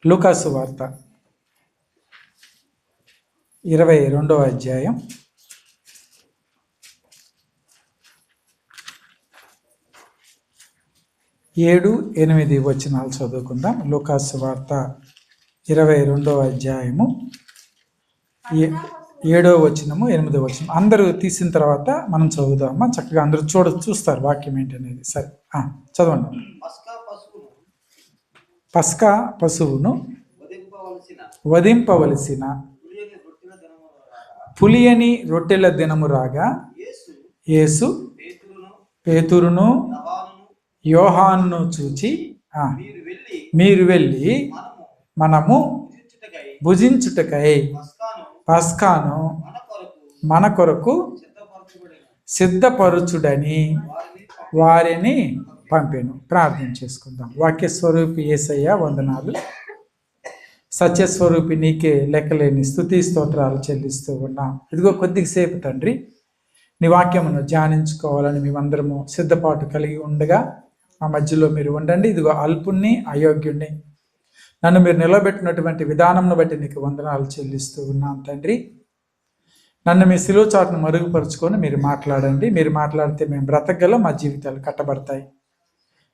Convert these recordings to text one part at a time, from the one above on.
లూకాసు వార్త 22వ అధ్యాయం 7-8 వచనాలు చదువుకుందాం. లూకాసు వార్త 22వ అధ్యాయము 7వ వచనము 8వ వచనం. అందరూ తీసిన తర్వాత మనం చదువుదామా? చక్కగా అందరూ చూస్తారు వాక్యం ఏంటి అనేది. సరే, చదవండి. పస్కా పశువును వధింపవలసిన పులియని రొట్టెల దినము రాగా యేసు పేతురును యోహానును చూచి, మీరు వెళ్ళి మనము భుజించుటకై పస్కాను మన కొరకు సిద్ధపరచుడని వారిని పంపాను. ప్రార్థన చేసుకుందాం. వాక్యస్వరూపి యేసయ్య వందనాలు. సత్యస్వరూపి నీకే లెక్కలేని స్తుతి స్తోత్రాలు చెల్లిస్తూ ఉన్నాం. ఇదిగో కొద్దిసేపు తండ్రి నీ వాక్యమును ధ్యానించుకోవాలని మేమందరము సిద్ధపాటు కలిగి ఉండగా మా మధ్యలో మీరు ఉండండి. ఇదిగో అల్పుణ్ణి అయోగ్యుణ్ణి నన్ను మీరు నిలబెట్టినటువంటి విధానంను బట్టి నీకు వందనాలు చెల్లిస్తూ ఉన్నాం తండ్రి. నన్ను మీ సిలువ చాటును మరుగుపరుచుకొని మీరు మాట్లాడండి. మీరు మాట్లాడితే మేము బ్రతకగలం, మా జీవితాలు కట్టబడతాయి.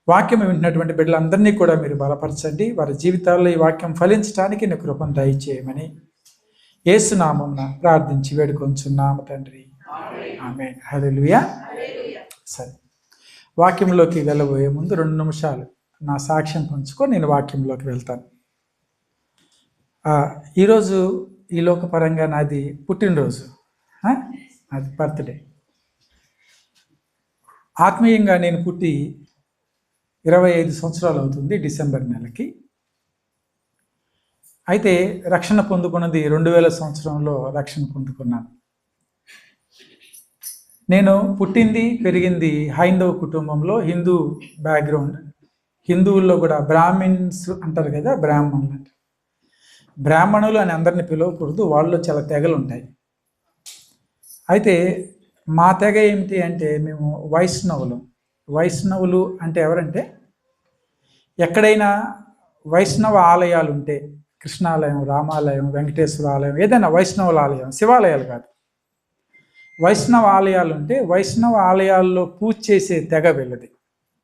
వాక్యం వింటున్నటువంటి బిడ్డలందరినీ కూడా మీరు బలపరచండి. వారి జీవితాల్లో ఈ వాక్యం ఫలించడానికి నీ కృపను దయచేయమని యేసు నామమున ప్రార్థించి వేడుకొంచున్నాము తండ్రి. ఆమేన్. హల్లెలూయా. సరే, వాక్యంలోకి వెళ్ళబోయే ముందు 2 నిమిషాలు నా సాక్ష్యం పంచుకొని నేను వాక్యంలోకి వెళ్తాను. ఈరోజు ఈ లోకపరంగా నాది పుట్టినరోజు, అది బర్త్డే. ఆత్మీయంగా నేను పుట్టి 25 సంవత్సరాలు అవుతుంది డిసెంబర్ నెలకి. అయితే రక్షణ పొందుకున్నది 2000 సంవత్సరంలో రక్షణ పొందుకున్నాను. నేను పుట్టింది పెరిగింది హైందవ కుటుంబంలో, హిందూ బ్యాక్గ్రౌండ్. హిందువుల్లో కూడా బ్రాహ్మిన్స్ అంటారు కదా, బ్రాహ్మణులు అంటే. బ్రాహ్మణులు అని అందరిని పిలవకూడదు, వాళ్ళు చాలా తెగలు ఉంటాయి. అయితే మా తెగ ఏమిటి అంటే మేము వైష్ణవులు అంటే ఎవరంటే, ఎక్కడైనా వైష్ణవ ఆలయాలు ఉంటే, కృష్ణాలయం, రామాలయం, వెంకటేశ్వర ఆలయం, ఏదైనా వైష్ణవుల ఆలయం, శివాలయాలు కాదు, వైష్ణవ ఆలయాలు ఉంటే వైష్ణవ ఆలయాల్లో పూజ చేసే తెగ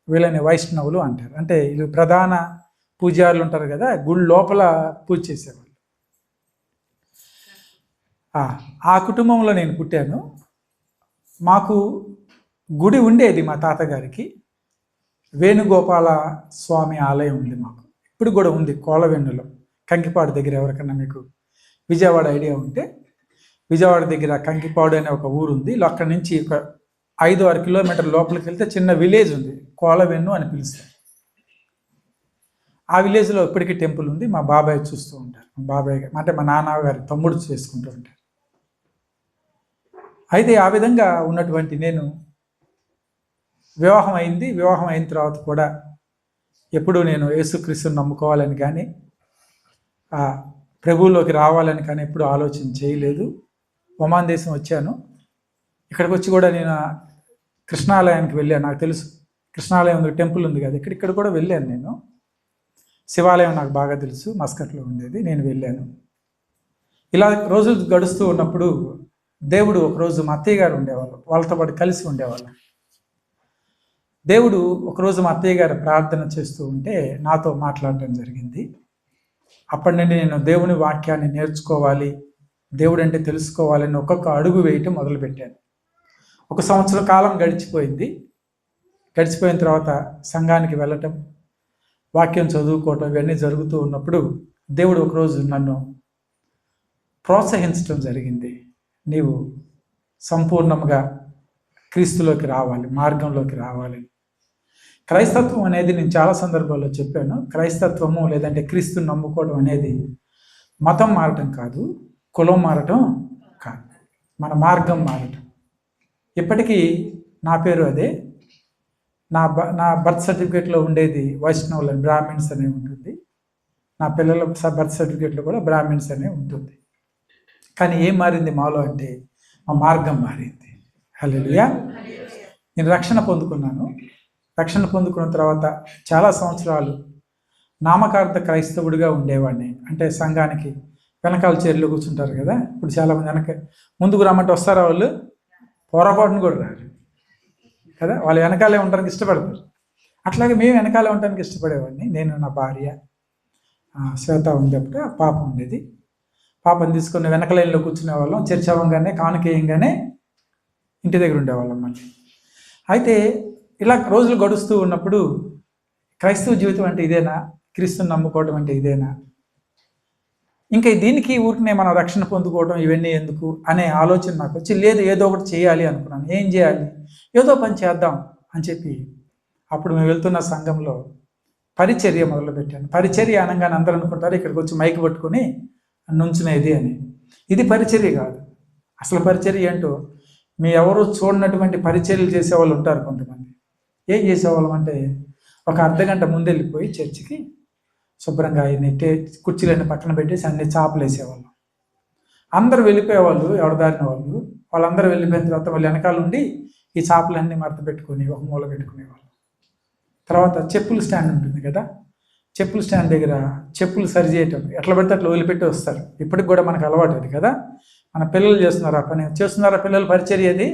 వీళ్ళని వైష్ణవులు అంటారు. అంటే ఇది ప్రధాన పూజారులు ఉంటారు కదా, గుడి లోపల పూజ చేసేవాళ్ళు. ఆ కుటుంబంలో నేను పుట్టాను. మాకు గుడి ఉండేది మా తాతగారికి. వేణుగోపాల స్వామి ఆలయం ఉంది మాకు, ఇప్పుడు కూడా ఉంది కోలవెన్నులో, కంకిపాడు దగ్గర. ఎవరికన్నా మీకు విజయవాడ ఐడియా ఉంటే, విజయవాడ దగ్గర కంకిపాడు అనే ఒక ఊరు ఉంది. అక్కడి నుంచి ఒక 5-6 కిలోమీటర్ల లోపలికి వెళ్తే చిన్న విలేజ్ ఉంది, కోలవెన్ను అని పిలుస్తారు. ఆ విలేజ్లో ఇప్పటికీ టెంపుల్ ఉంది. మా బాబాయ్ చూస్తూ ఉంటారు. మా బాబాయ్ అంటే మా నాన్నగారి తమ్ముడు చేసుకుంటూ ఉంటారు. అయితే ఆ విధంగా ఉన్నటువంటి నేను, వివాహం అయింది. వివాహం అయిన తర్వాత కూడా ఎప్పుడూ నేను యేసుక్రీస్తుని నమ్ముకోవాలని కానీ ప్రభువులోకి రావాలని కానీ ఎప్పుడు ఆలోచన చేయలేదు. ఒమాన్ దేశం వచ్చాను. ఇక్కడికి వచ్చి కూడా నేను కృష్ణాలయానికి వెళ్ళాను. నాకు తెలుసు కృష్ణాలయం ఉంది, టెంపుల్ ఉంది కదా, ఇక్కడ కూడా వెళ్ళాను నేను. శివాలయం నాకు బాగా తెలుసు, మస్కట్లో ఉండేది, నేను వెళ్ళాను. ఇలా రోజులు గడుస్తూ ఉన్నప్పుడు దేవుడు ఒకరోజు మా అత్తయ్య గారు ఉండేవాళ్ళు, వాళ్ళతో పాటు కలిసి ఉండేవాళ్ళు. దేవుడు ఒకరోజు మా అత్తయ్య గారు ప్రార్థన చేస్తూ ఉంటే నాతో మాట్లాడడం జరిగింది. అప్పటి నుండి నేను దేవుని వాక్యాన్ని నేర్చుకోవాలి, దేవుడు అంటే తెలుసుకోవాలని ఒక్కొక్క అడుగు వేయటం మొదలుపెట్టాను. 1 సంవత్సర కాలం గడిచిపోయింది. గడిచిపోయిన తర్వాత సంఘానికి వెళ్ళటం, వాక్యం చదువుకోవటం, ఇవన్నీ జరుగుతూ ఉన్నప్పుడు దేవుడు ఒకరోజు నన్ను ప్రోత్సహించడం జరిగింది. నీవు సంపూర్ణంగా క్రీస్తులోకి రావాలి, మార్గంలోకి రావాలి. క్రైస్తత్వం అనేది నేను చాలా సందర్భాల్లో చెప్పాను. క్రైస్తత్వము లేదంటే క్రీస్తుని నమ్ముకోవడం అనేది మతం మారటం కాదు, కులం మారటం కాదు, మన మార్గం మారటం. ఇప్పటికీ నా పేరు అదే. నా బర్త్ సర్టిఫికేట్లో ఉండేది వైష్ణవులని, బ్రాహ్మిన్స్ అనే ఉంటుంది. నా పిల్లల బర్త్ సర్టిఫికేట్లో కూడా బ్రాహ్మిన్స్ అనే ఉంటుంది. కానీ ఏం మారింది మాలో అంటే మా మార్గం మారింది. హల్లెలూయా. నేను రక్షణ పొందుకున్నాను. రక్షణ పొందుకున్న తర్వాత చాలా సంవత్సరాలు నామకార్థ క్రైస్తవుడిగా ఉండేవాడిని. అంటే సంఘానికి వెనకాల చైర్లో కూర్చుంటారు కదా, ఇప్పుడు చాలామంది వెనక ముందుకు రమ్మంటే వస్తారా వాళ్ళు? పొరపాటును కూడా రారు కదా, వాళ్ళు వెనకాలే ఉండడానికి ఇష్టపడతారు. అట్లాగే మేము వెనకాలే ఉండడానికి ఇష్టపడేవాడిని. నేను, నా భార్య శ్వేత ఉండేప్పుడు ఆ పాప ఉండేది. పాపను తీసుకుని వెనక లైన్లో కూర్చునే వాళ్ళం. చర్చ అవ్వగానే కానుకేయంగానే ఇంటి దగ్గర ఉండేవాళ్ళం మళ్ళీ. అయితే ఇలా రోజులు గడుస్తూ ఉన్నప్పుడు క్రైస్తవ జీవితం అంటే ఇదేనా, క్రీస్తుని నమ్ముకోవడం అంటే ఇదేనా, ఇంకా దీనికి ఊరికనే మనం రక్షణ పొందుకోవడం ఇవన్నీ ఎందుకు అనే ఆలోచన నాకు వచ్చి, లేదు ఏదో ఒకటి చేయాలి అనుకున్నాను. ఏం చేయాలి, ఏదో పని చేద్దాం అని చెప్పి అప్పుడు మేము వెళ్తున్న సంఘంలో పరిచర్య మొదలుపెట్టాను. పరిచర్య అనగానే అందరూ అనుకుంటారు ఇక్కడికి వచ్చి మైక్ పట్టుకొని నుంచునేది అని. ఇది పరిచర్య కాదు. అసలు పరిచర్య ఏంటో మీ ఎవరు చూడనటువంటి పరిచర్యలు చేసేవాళ్ళు ఉంటారు కొంతమంది. ఏం చేసేవాళ్ళం అంటే, ఒక అర్ధగంట ముందెళ్ళిపోయి చర్చికి శుభ్రంగా నెట్టే కుర్చీలన్నీ పక్కన పెట్టేసి అన్ని చాపలు వేసేవాళ్ళం. అందరూ వెళ్ళిపోయేవాళ్ళు, ఎవరిదారిన వాళ్ళు. వాళ్ళందరూ వెళ్ళిపోయిన తర్వాత వాళ్ళు వెనకాల ఉండి ఈ చాపలన్నీ మడత పెట్టుకొని ఒక మూల పెట్టుకునేవాళ్ళు. తర్వాత చెప్పులు స్టాండ్ ఉంటుంది కదా, చెప్పుల స్టాండ్ దగ్గర చెప్పులు సరి చేయటం, ఎట్లా పడితే అట్లా వదిలిపెట్టి వస్తారు. ఇప్పటికి కూడా మనకు అలవాటు అది కదా. మన పిల్లలు చేస్తున్నారు ఆ పని. చేస్తున్నారా పిల్లలు పరిచర్య? అది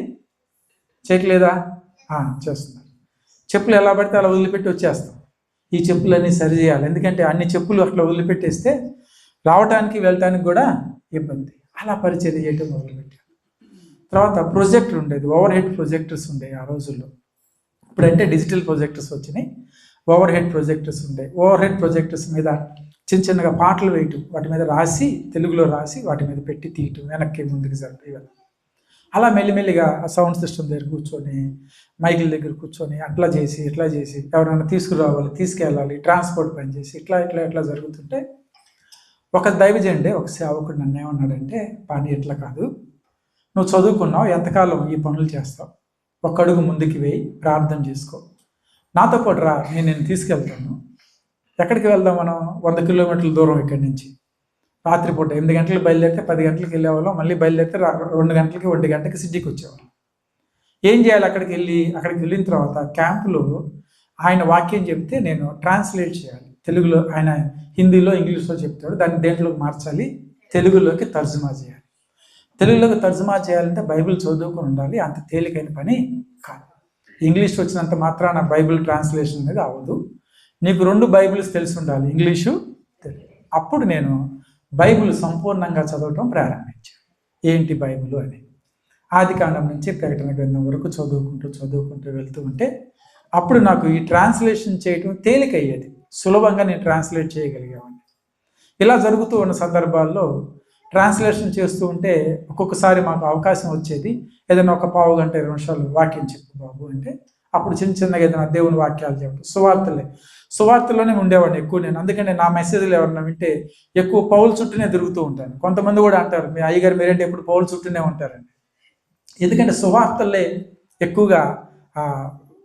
చేయట్లేదా? చేస్తున్నారు. చెప్పులు ఎలా పడితే అలా వదిలిపెట్టి వచ్చేస్తాం. ఈ చెప్పులన్నీ సరి చేయాలి, ఎందుకంటే అన్ని చెప్పులు అట్లా వదిలిపెట్టేస్తే రావటానికి వెళ్ళటానికి కూడా ఇబ్బంది. అలా పరిచర్య చేయటం మొదలుపెట్టాను. తర్వాత ప్రొజెక్టర్ ఉండేది, ఓవర్ హెడ్ ప్రొజెక్టర్స్ ఉండేవి ఆ రోజుల్లో. ఇప్పుడంటే డిజిటల్ ప్రొజెక్టర్స్ వచ్చినాయి. ఓవర్ హెడ్ ప్రొజెక్టర్స్ ఉండేవి. ఓవర్ హెడ్ ప్రొజెక్టర్స్ మీద చిన్న చిన్నగా పాటలు వేయటం, వాటి మీద రాసి తెలుగులో రాసి వాటి మీద పెట్టి తీయటం, వెనక్కి ముందుకు జరపడం. అలా మెల్లిమెల్లిగా సౌండ్ సిస్టమ్ దగ్గర కూర్చొని, మైకుల దగ్గర కూర్చొని అట్లా చేసి ఇట్లా చేసి ఎవరైనా తీసుకురావాలి, తీసుకెళ్ళాలి, ట్రాన్స్పోర్ట్ పని చేసి ఇట్లా ఇట్లా ఇట్లా జరుగుతుంటే ఒక దైవజనుడే, ఒక సేవకుడు నన్ను ఏమన్నాడంటే, పాని ఇట్లా కాదు, నువ్వు చదువుకున్నావు, ఎంతకాలం ఈ పనులు చేస్తావు, ఒక అడుగు ముందుకు వేయి, ప్రార్థన చేసుకో, నాతో పాటు రా, నేను తీసుకెళ్తాను. ఎక్కడికి వెళ్దాం మనం? 100 కిలోమీటర్ల దూరం ఇక్కడి నుంచి. రాత్రిపూట 8 గంటలకు బయలుదేరితే 10 గంటలకు వెళ్ళేవాళ్ళం, మళ్ళీ బయలుదేరితే 2 గంటలకి 1 గంటకి సిటీకి వచ్చేవాళ్ళం. ఏం చేయాలి? అక్కడికి వెళ్ళిన తర్వాత క్యాంపులో ఆయన వాక్యం చెప్తే నేను ట్రాన్స్లేట్ చేయాలి. తెలుగులో ఆయన హిందీలో ఇంగ్లీష్లో చెప్తాడు, దాన్ని దేంట్లోకి మార్చాలి, తెలుగులోకి తర్జుమా చేయాలి. తెలుగులోకి తర్జుమా చేయాలంటే బైబిల్ చదువుకొని ఉండాలి, అంత తేలికైన పని కాదు. ఇంగ్లీష్ వచ్చినంత మాత్రాన బైబిల్ ట్రాన్స్లేషన్ అనేది అవ్వదు. నీకు 2 బైబిల్స్ తెలిసి ఉండాలి, ఇంగ్లీషు తెలుగు. అప్పుడు నేను బైబిల్ సంపూర్ణంగా చదవటం ప్రారంభించాను. ఏంటి బైబిల్ అని ఆదికాండం నుంచి ప్రకటన గ్రంథం వరకు చదువుకుంటూ వెళ్తూ ఉంటే అప్పుడు నాకు ఈ ట్రాన్స్లేషన్ చేయటం తేలికయ్యేది, సులభంగా నేను ట్రాన్స్లేట్ చేయగలిగేవాడిని. ఇలా జరుగుతూ ఉన్న సందర్భాల్లో ట్రాన్స్లేషన్ చేస్తూ ఉంటే ఒక్కొక్కసారి మాకు అవకాశం వచ్చేది, ఏదైనా ఒక పావు గంట 20 నిమిషాలు వాక్యం చెప్పు బాబు అంటే అప్పుడు చిన్నగా ఏదైనా దేవుని వాక్యాలు చెప్పడం, సువార్తల్లోనే ఉండేవాడిని ఎక్కువ నేను. అందుకని నా మెసేజ్లు ఎవరన్నా వింటే ఎక్కువ పౌలు చుట్టూనే తిరుగుతూ ఉంటాను. కొంతమంది కూడా అంటారు, మీ అయ్యగారు మీరేంటి ఎప్పుడు పౌలు చుట్టూనే ఉంటారండి. ఎందుకంటే సువార్తలే ఎక్కువగా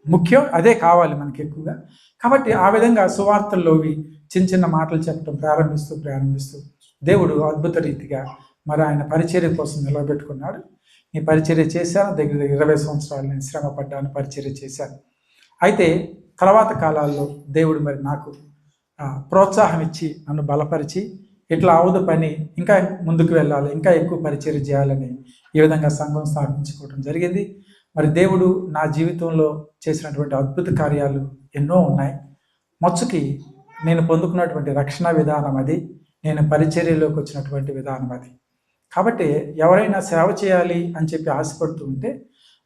ముఖ్యం, అదే కావాలి మనకి ఎక్కువగా. కాబట్టి ఆ విధంగా సువార్తల్లోవి చిన్న మాటలు చెప్పడం ప్రారంభిస్తూ దేవుడు అద్భుత రీతిగా మరి ఆయన పరిచర్య కోసం నిలబెట్టుకున్నాడు. నీ పరిచర్య చేశాను, దగ్గర 20 సంవత్సరాలు నేను శ్రమ పడ్డాను, పరిచర్య చేశాను. అయితే తర్వాత కాలాల్లో దేవుడు మరి నాకు ప్రోత్సాహం ఇచ్చి నన్ను బలపరిచి, ఇట్లా అవదు పని, ఇంకా ముందుకు వెళ్ళాలి, ఇంకా ఎక్కువ పరిచర్య చేయాలని ఈ విధంగా సంఘం స్థాపించుకోవడం జరిగింది. మరి దేవుడు నా జీవితంలో చేసినటువంటి అద్భుత కార్యాలు ఎన్నో ఉన్నాయి. మచ్చుకి నేను పొందుకున్నటువంటి రక్షణ విధానం అది, నేను పరిచర్యలోకి వచ్చినటువంటి విధానం అది. కాబట్టి ఎవరైనా సేవ చేయాలి అని చెప్పి ఆశపడుతూ ఉంటే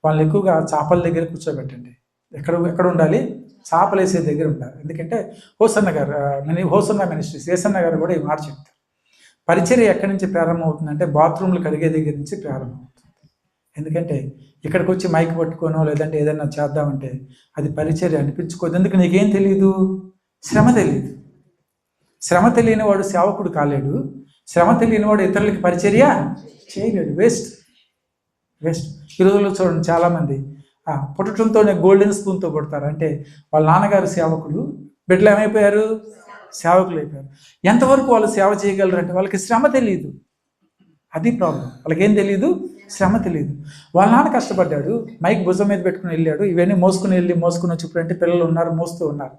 వాళ్ళని ఎక్కువగా చేపల దగ్గర కూర్చోబెట్టండి. ఎక్కడ ఉండాలి? చేపలు వేసే దగ్గర ఉండాలి. ఎందుకంటే హోసన్న మినిస్ట్రీస్ ఏసన్న గారు కూడా ఈ మాట చెప్తారు. పరిచర్య ఎక్కడి నుంచి ప్రారంభమవుతుందంటే బాత్రూమ్లు కడిగే దగ్గర నుంచి ప్రారంభమవుతుంది. ఎందుకంటే ఇక్కడికి వచ్చి మైక్ పట్టుకోనో లేదంటే ఏదైనా చేద్దామంటే అది పరిచర్య అనిపించుకోదు. ఎందుకు? నీకేం తెలియదు, శ్రమ తెలియదు. శ్రమ తెలియని వాడు సేవకుడు కాలేడు, శ్రమ తెలియని వాడు ఇతరులకి పరిచర్య చేయలేడు. వేస్ట్. ఈ రోజుల్లో చూడండి, చాలామంది పుట్టడంతోనే గోల్డెన్ స్పూన్తో పుడతారు. అంటే వాళ్ళ నాన్నగారు సేవకుడు, బిడ్డలు ఏమైపోయారు? సేవకులు అయిపోయారు. ఎంతవరకు వాళ్ళు సేవ చేయగలరు అంటే వాళ్ళకి శ్రమ తెలియదు. అది ప్రాబ్లం. వాళ్ళకి ఏం తెలియదు? శ్రమ తెలియదు. వాళ్ళ నాన్న కష్టపడ్డాడు, మైక్ భుజం మీద పెట్టుకుని వెళ్ళాడు, ఇవన్నీ మోసుకుని వచ్చి ఇప్పుడంటే పిల్లలు ఉన్నారు, మోస్తూ ఉన్నారు.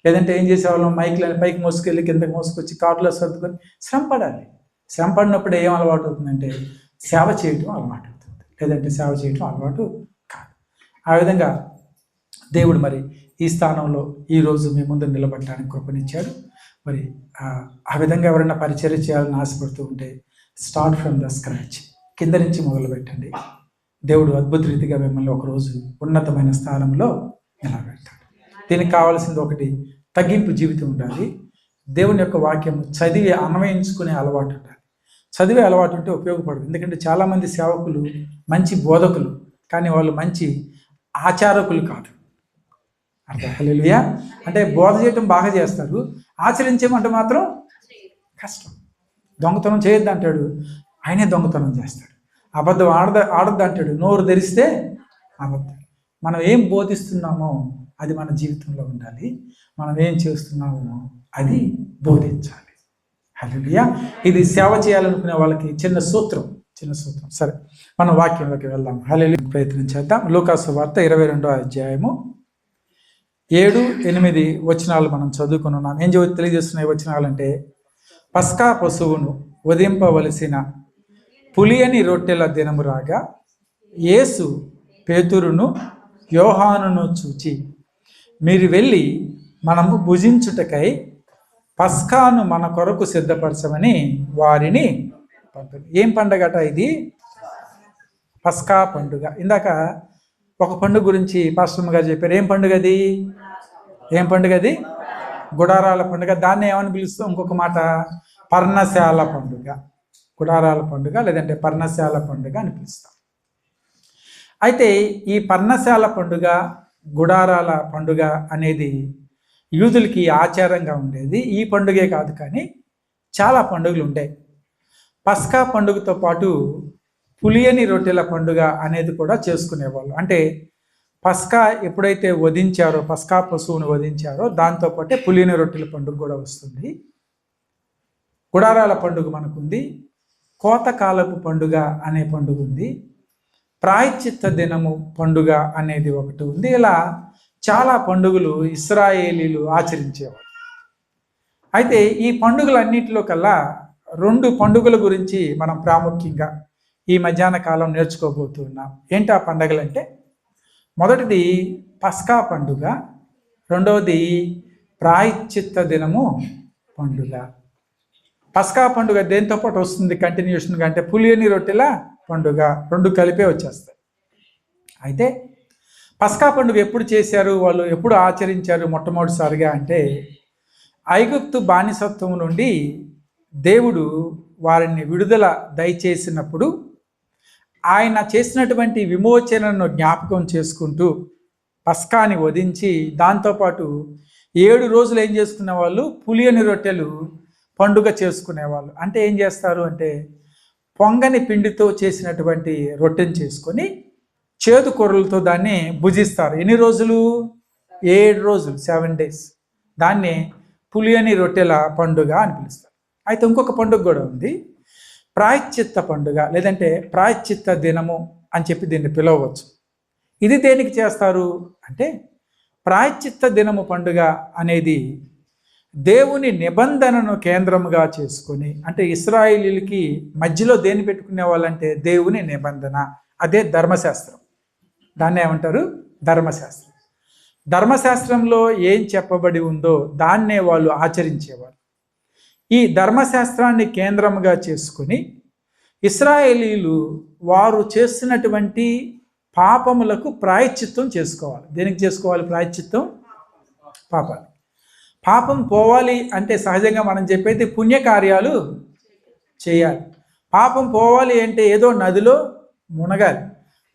లేదంటే ఏం చేసేవాళ్ళం, మైక్లని పైకి మోసుకెళ్ళి కిందకి మోసుకొచ్చి కార్లో సర్దుకొని శ్రమ పడాలి. శ్రమ పడినప్పుడు ఏం అలవాటు అవుతుందంటే సేవ చేయటం అలవాటు అవుతుంది, లేదంటే సేవ చేయటం అలవాటు కాదు. ఆ విధంగా దేవుడు మరి ఈ స్థానంలో ఈరోజు మీ ముందు నిలబడటానికి కృపనిచ్చాడు. మరి ఆ విధంగా ఎవరైనా పరిచర్య చేయాలని ఆశపడుతూ ఉంటే స్టార్ట్ ఫ్రమ్ ద స్క్రాచ్, కింద నుంచి మొదలు పెట్టండి. దేవుడు అద్భుత రీతిగా మిమ్మల్ని ఒకరోజు ఉన్నతమైన స్థానంలో నిలబెడతాడు. దీనికి కావాల్సింది ఒకటి, తగ్గింపు జీవితం ఉండాలి. దేవుని యొక్క వాక్యం చదివి అన్వయించుకునే అలవాటు ఉండాలి. చదివే అలవాటు ఉంటే ఉపయోగపడదు. ఎందుకంటే చాలామంది సేవకులు మంచి బోధకులు, కానీ వాళ్ళు మంచి ఆచారకులు కాదు. అంటే హల్లెలూయా, అంటే బోధ చేయటం బాగా చేస్తారు, ఆచరించేమంటే మాత్రం కష్టం. దొంగతనం చేయొద్దు అంటాడు, ఆయనే దొంగతనం చేస్తాడు. అబద్ధం ఆడద్దు అంటాడు, నోరు తెరిస్తే అబద్ధం. మనం ఏం బోధిస్తున్నామో అది మన జీవితంలో ఉండాలి. మనం ఏం చేస్తున్నామో అది బోధించాలి. హల్లెలూయా. ఇది సేవ చేయాలనుకునే వాళ్ళకి చిన్న సూత్రం. సరే, మనం వాక్యంలోకి వెళ్దాం. హల్లెలూయా. ప్రయత్నం చేద్దాం. లూకాసు వార్త 22వ అధ్యాయము 7-8 వచనాలు మనం చదువుకుని ఉన్నాం. ఏం తెలియజేస్తున్నాయి వచనాలంటే, పస్కా పశువును వధింపవలసిన పులియని రొట్టెల దినము రాగా యేసు పేతురును యోహానును చూచి, మీరు వెళ్ళి మనము భుజించుటకై పస్కాను మన కొరకు సిద్ధపరచమని వారిని పంపారు. ఏం పండుగట ఇది? పస్కా పండుగ. ఇందాక ఒక పండుగ గురించి పాస్టమ్మ గారు చెప్పారు. ఏం పండుగ అది? గుడారాల పండుగ. దాన్ని ఏమని పిలుస్తాం? ఇంకొక మాట, పర్ణశాల పండుగ. గుడారాల పండుగ లేదంటే పర్ణశాల పండుగ అని పిలుస్తాం. అయితే ఈ పర్ణశాల పండుగ, గుడారాల పండుగ అనేది యూదులకి ఆచారంగా ఉండేది. ఈ పండుగే కాదు, కానీ చాలా పండుగలు ఉంటాయి. పస్కా పండుగతో పాటు పులియని రొట్టెల పండుగ అనేది కూడా చేసుకునేవాళ్ళు. అంటే పస్కా ఎప్పుడైతే వధించారో, పస్కా పశువును వధించారో దాంతోపాటే పులియని రొట్టెల పండుగ కూడా వస్తుంది. గుడారాల పండుగ మనకుంది, కోతకాలపు పండుగ అనే పండుగ ఉంది, ప్రాయశ్చిత్త దినము పండుగ అనేది ఒకటి ఉంది. ఇలా చాలా పండుగలు ఇశ్రాయేలీలు ఆచరించేవారు. అయితే ఈ పండుగలన్నింటిలో కల్లా 2 పండుగల గురించి మనం ప్రాముఖ్యంగా ఈ మధ్యాహ్న కాలం నేర్చుకోబోతున్నాం. ఏంటి ఆ పండుగలంటే, మొదటిది పస్కా పండుగ, రెండవది ప్రాయశ్చిత్త దినము పండుగ. పస్కా పండుగ దేంతో పాటు వస్తుంది కంటిన్యూషన్గా అంటే పులియని రొట్టెల పండుగ, 2 కలిపే వచ్చేస్తాయి. అయితే పస్కా పండుగ ఎప్పుడు చేశారు, వాళ్ళు ఎప్పుడు ఆచరించారు మొట్టమొదటిసారిగా అంటే, ఐగుప్తు బానిసత్వం నుండి దేవుడు వారిని విడుదల దయచేసినప్పుడు ఆయన చేసినటువంటి విమోచనను జ్ఞాపకం చేసుకుంటూ పస్కాని వధించి దాంతోపాటు 7 రోజులు ఏం చేసుకునే వాళ్ళు, పులియని రొట్టెలు పండుగ చేసుకునేవాళ్ళు. అంటే ఏం చేస్తారు అంటే, పొంగని పిండితో చేసినటువంటి రొట్టెని చేసుకొని చేదు కూరలతో దాన్ని భుజిస్తారు. ఎన్ని రోజులు? 7 రోజులు, 7 days. దాన్ని పులియని రొట్టెల పండుగ అని పిలుస్తారు. అయితే ఇంకొక పండుగ కూడా ఉంది, ప్రాయశ్చిత్త పండుగ లేదంటే ప్రాయశ్చిత్త దినము అని చెప్పి దీన్ని పిలవవచ్చు. ఇది దేనికి చేస్తారు అంటే, ప్రాయశ్చిత్త దినము పండుగ అనేది దేవుని నిబంధనను కేంద్రముగా చేసుకొని, అంటే ఇశ్రాయేలీలకి మధ్యలో దేన్ని పెట్టుకునే వాళ్ళంటే దేవుని నిబంధన, అదే ధర్మశాస్త్రం. దాన్ని ఏమంటారు? ధర్మశాస్త్రం. ధర్మశాస్త్రంలో ఏం చెప్పబడి ఉందో దాన్నే వాళ్ళు ఆచరించేవారు. ఈ ధర్మశాస్త్రాన్ని కేంద్రముగా చేసుకుని ఇశ్రాయేలీలు వారు చేస్తున్నటువంటి పాపములకు ప్రాయశ్చిత్తం చేసుకోవాలి. దేనికి చేసుకోవాలి ప్రాయశ్చిత్తం? పాపాలు. పాపం పోవాలి అంటే సహజంగా మనం చెప్పేది పుణ్యకార్యాలు చేయాలి. పాపం పోవాలి అంటే ఏదో నదిలో మునగాలి.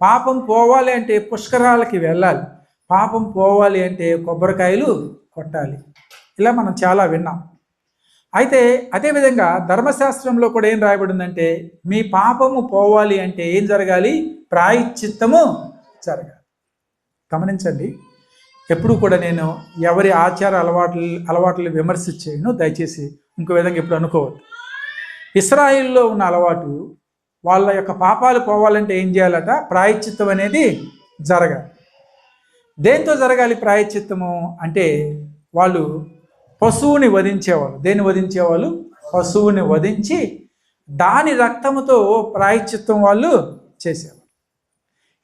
పాపం పోవాలి అంటే పుష్కరాలకి వెళ్ళాలి. పాపం పోవాలి అంటే కొబ్బరికాయలు కొట్టాలి. ఇలా మనం చాలా విన్నాం. అయితే అదేవిధంగా ధర్మశాస్త్రంలో కూడా ఏం రాయబడిందంటే, మీ పాపము పోవాలి అంటే ఏం జరగాలి? ప్రాయశ్చిత్తము జరగాలి. గమనించండి, ఎప్పుడు కూడా నేను ఎవరి ఆచార అలవాట్లు విమర్శించేయను, దయచేసి ఇంకో విధంగా ఎప్పుడు అనుకోవద్దు. ఇశ్రాయేల్లో ఉన్న అలవాటు, వాళ్ళ యొక్క పాపాలు పోవాలంటే ఏం చేయాలట? ప్రాయశ్చిత్తం అనేది జరగాలి. దేంతో జరగాలి ప్రాయశ్చిత్తము అంటే, వాళ్ళు పశువుని వధించేవాళ్ళు. దేన్ని వధించేవాళ్ళు? పశువుని వధించి దాని రక్తముతో ప్రాయశ్చిత్తం వాళ్ళు చేసేవాళ్ళు.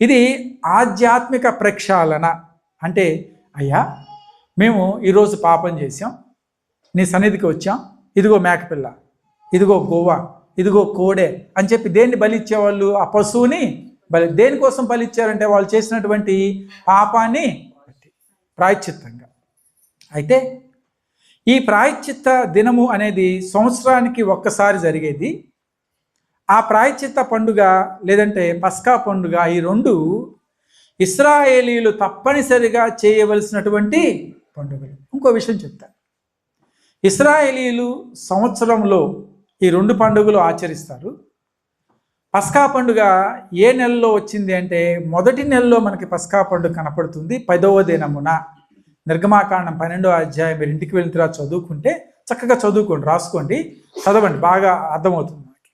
ఇది ఆధ్యాత్మిక ప్రక్షాళన. అంటే అయ్యా, మేము ఈరోజు పాపం చేసాం, నీ సన్నిధికి వచ్చాం, ఇదిగో మేకపిల్ల, ఇదిగో గోవ, ఇదిగో కోడే అని చెప్పి దేన్ని బలిచ్చేవాళ్ళు? ఆ పశువుని బలి. దేనికోసం బలిచ్చారంటే వాళ్ళు చేసినటువంటి పాపాన్ని ప్రాయశ్చిత్తంగా. అయితే ఈ ప్రాయశ్చిత్త దినము అనేది సంవత్సరానికి ఒక్కసారి జరిగేది. ఆ ప్రాయశ్చిత్త పండుగ లేదంటే పస్కా పండుగ, ఈ రెండు ఇశ్రాయేలీలు తప్పనిసరిగా చేయవలసినటువంటి పండుగలు. ఇంకో విషయం చెప్తాను. ఇశ్రాయేలీలు సంవత్సరంలో ఈ రెండు పండుగలు ఆచరిస్తారు. పస్కా పండుగ ఏ నెలలో వచ్చింది అంటే మొదటి నెలలో మనకి పస్కా పండుగ కనపడుతుంది. 10వ దినమున. నిర్గమాకాండం 12వ అధ్యాయం మీరు ఇంటికి వెళ్ళిన తర్వాత చదువుకుంటే చక్కగా చదువుకోండి, రాసుకోండి, చదవండి, బాగా అర్థమవుతుంది మనకి.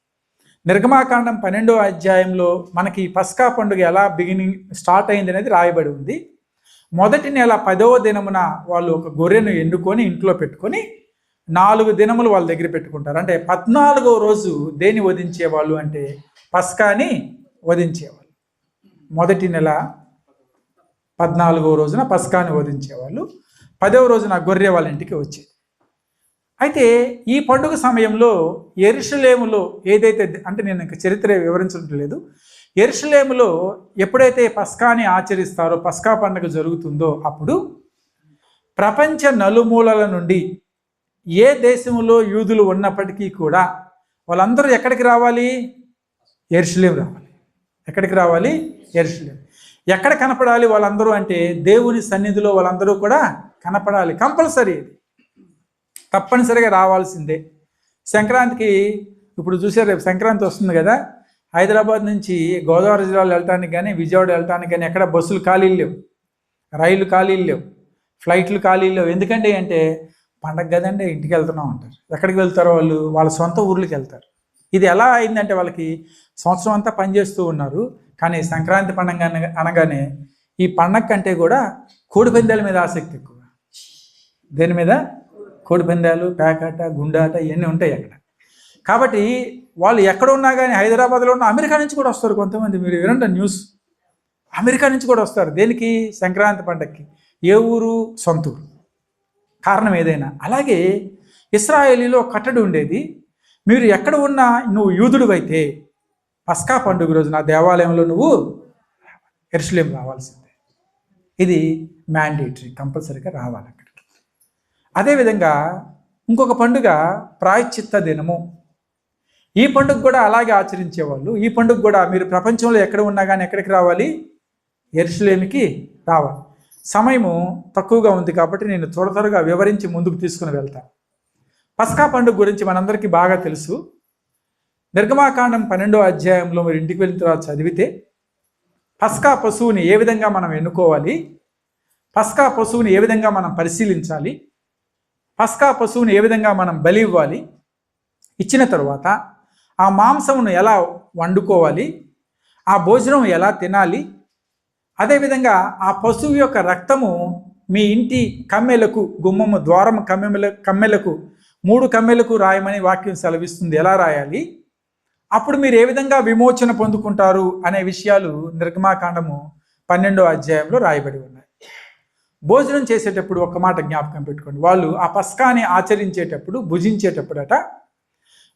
నిర్గమాకాండం 12వ అధ్యాయంలో మనకి పస్కా పండుగ ఎలా స్టార్ట్ అయింది అనేది రాయబడి ఉంది. మొదటి నెల 10వ దినమున వాళ్ళు ఒక గొర్రెను ఎన్నుకొని ఇంట్లో పెట్టుకొని 4 దినములు వాళ్ళ దగ్గర పెట్టుకుంటారు. అంటే 14వ రోజు దేన్ని వధించేవాళ్ళు అంటే పస్కాని వధించేవాళ్ళు. మొదటి నెల 14వ రోజున పస్కాని వధించేవాళ్ళు. 10వ రోజున గొర్రె వాళ్ళ ఇంటికి వచ్చేది. అయితే ఈ పండుగ సమయంలో యెరూషలేములో ఏదైతే, అంటే నేను ఇంకా చరిత్ర వివరించడం లేదు, యెరూషలేములో ఎప్పుడైతే పస్కాని ఆచరిస్తారో, పస్కా పండుగ జరుగుతుందో, అప్పుడు ప్రపంచ నలుమూలల నుండి ఏ దేశంలో యూదులు ఉన్నప్పటికీ కూడా వాళ్ళందరూ ఎక్కడికి రావాలి? యెరూషలేం రావాలి. ఎక్కడికి రావాలి? యెరూషలేం. ఎక్కడ కనపడాలి వాళ్ళందరూ అంటే దేవుని సన్నిధిలో వాళ్ళందరూ కూడా కనపడాలి. కంపల్సరీ, తప్పనిసరిగా రావాల్సిందే. సంక్రాంతికి ఇప్పుడు చూసారు, రేపు సంక్రాంతి వస్తుంది కదా, హైదరాబాద్ నుంచి గోదావరి జిల్లాలో వెళ్ళటానికి కానీ విజయవాడ వెళ్ళటానికి కానీ ఎక్కడ బస్సులు ఖాళీలు లేవు, రైళ్ళు ఖాళీలు లేవు, ఫ్లైట్లు ఖాళీలు లేవు. ఎందుకంటే అంటే పండగ కదండి, ఇంటికి వెళ్తున్నాం అంటారు. ఎక్కడికి వెళ్తారో వాళ్ళు? వాళ్ళ సొంత ఊర్లకి వెళ్తారు. ఇది ఎలా అయిందంటే వాళ్ళకి సంవత్సరం అంతా పనిచేస్తూ ఉన్నారు, కానీ సంక్రాంతి పండుగ అనగానే ఈ పండగ కంటే కూడా కోడిపందాల మీద ఆసక్తి ఎక్కువ. దేని మీద? కోడిపందాలు, పేకాట, గుండాట ఇవన్నీ ఉంటాయి అక్కడ. కాబట్టి వాళ్ళు ఎక్కడ ఉన్నా కానీ, హైదరాబాద్లో ఉన్న అమెరికా నుంచి కూడా వస్తారు కొంతమంది. మీరు వినండి న్యూస్, అమెరికా నుంచి కూడా వస్తారు. దేనికి? సంక్రాంతి పండగకి. ఏ ఊరు? సొంత ఊరు. కారణం ఏదైనా. అలాగే ఇశ్రాయేలీలో కట్టడి ఉండేది. మీరు ఎక్కడ ఉన్నా, నువ్వు యూదుడు అయితే పస్కా పండుగ రోజు నా దేవాలయంలో నువ్వు యెరూషలేం రావాల్సిందే. ఇది మ్యాండేటరీ, కంపల్సరీగా రావాలి అక్కడికి. అదేవిధంగా ఇంకొక పండుగ ప్రాయశ్చిత్త దినము. ఈ పండుగ కూడా అలాగే ఆచరించేవాళ్ళు. ఈ పండుగ కూడా మీరు ప్రపంచంలో ఎక్కడ ఉన్నా కానీ ఎక్కడికి రావాలి? యెరూషలేముకి రావాలి. సమయము తక్కువగా ఉంది కాబట్టి నేను త్వరగా వివరించి ముందుకు తీసుకుని వెళ్తాను. పస్కా పండుగ గురించి మనందరికీ బాగా తెలుసు. నిర్గమాకాండం 12వ అధ్యాయంలో మీరు ఇంటికి వెళ్ళిన తర్వాత చదివితే పస్కా పశువుని ఏ విధంగా మనం ఎన్నుకోవాలి, పస్కా పశువుని ఏ విధంగా మనం పరిశీలించాలి, పస్కా పశువుని ఏ విధంగా మనం బలి ఇవ్వాలి, ఇచ్చిన తరువాత ఆ మాంసమును ఎలా వండుకోవాలి, ఆ భోజనం ఎలా తినాలి, అదేవిధంగా ఆ పశువు యొక్క రక్తము మీ ఇంటి కమ్మెలకు, గుమ్మము ద్వారం కమ్మెలకు 3 కమ్మెలకు రాయమని వాక్యం సెలవిస్తుంది. ఎలా రాయాలి, అప్పుడు మీరు ఏ విధంగా విమోచన పొందుకుంటారు అనే విషయాలు నిర్గమాకాండము 12వ అధ్యాయంలో రాయబడి ఉన్నాయి. భోజనం చేసేటప్పుడు ఒక మాట జ్ఞాపకం పెట్టుకోండి. వాళ్ళు ఆ పస్కాని ఆచరించేటప్పుడు, భుజించేటప్పుడట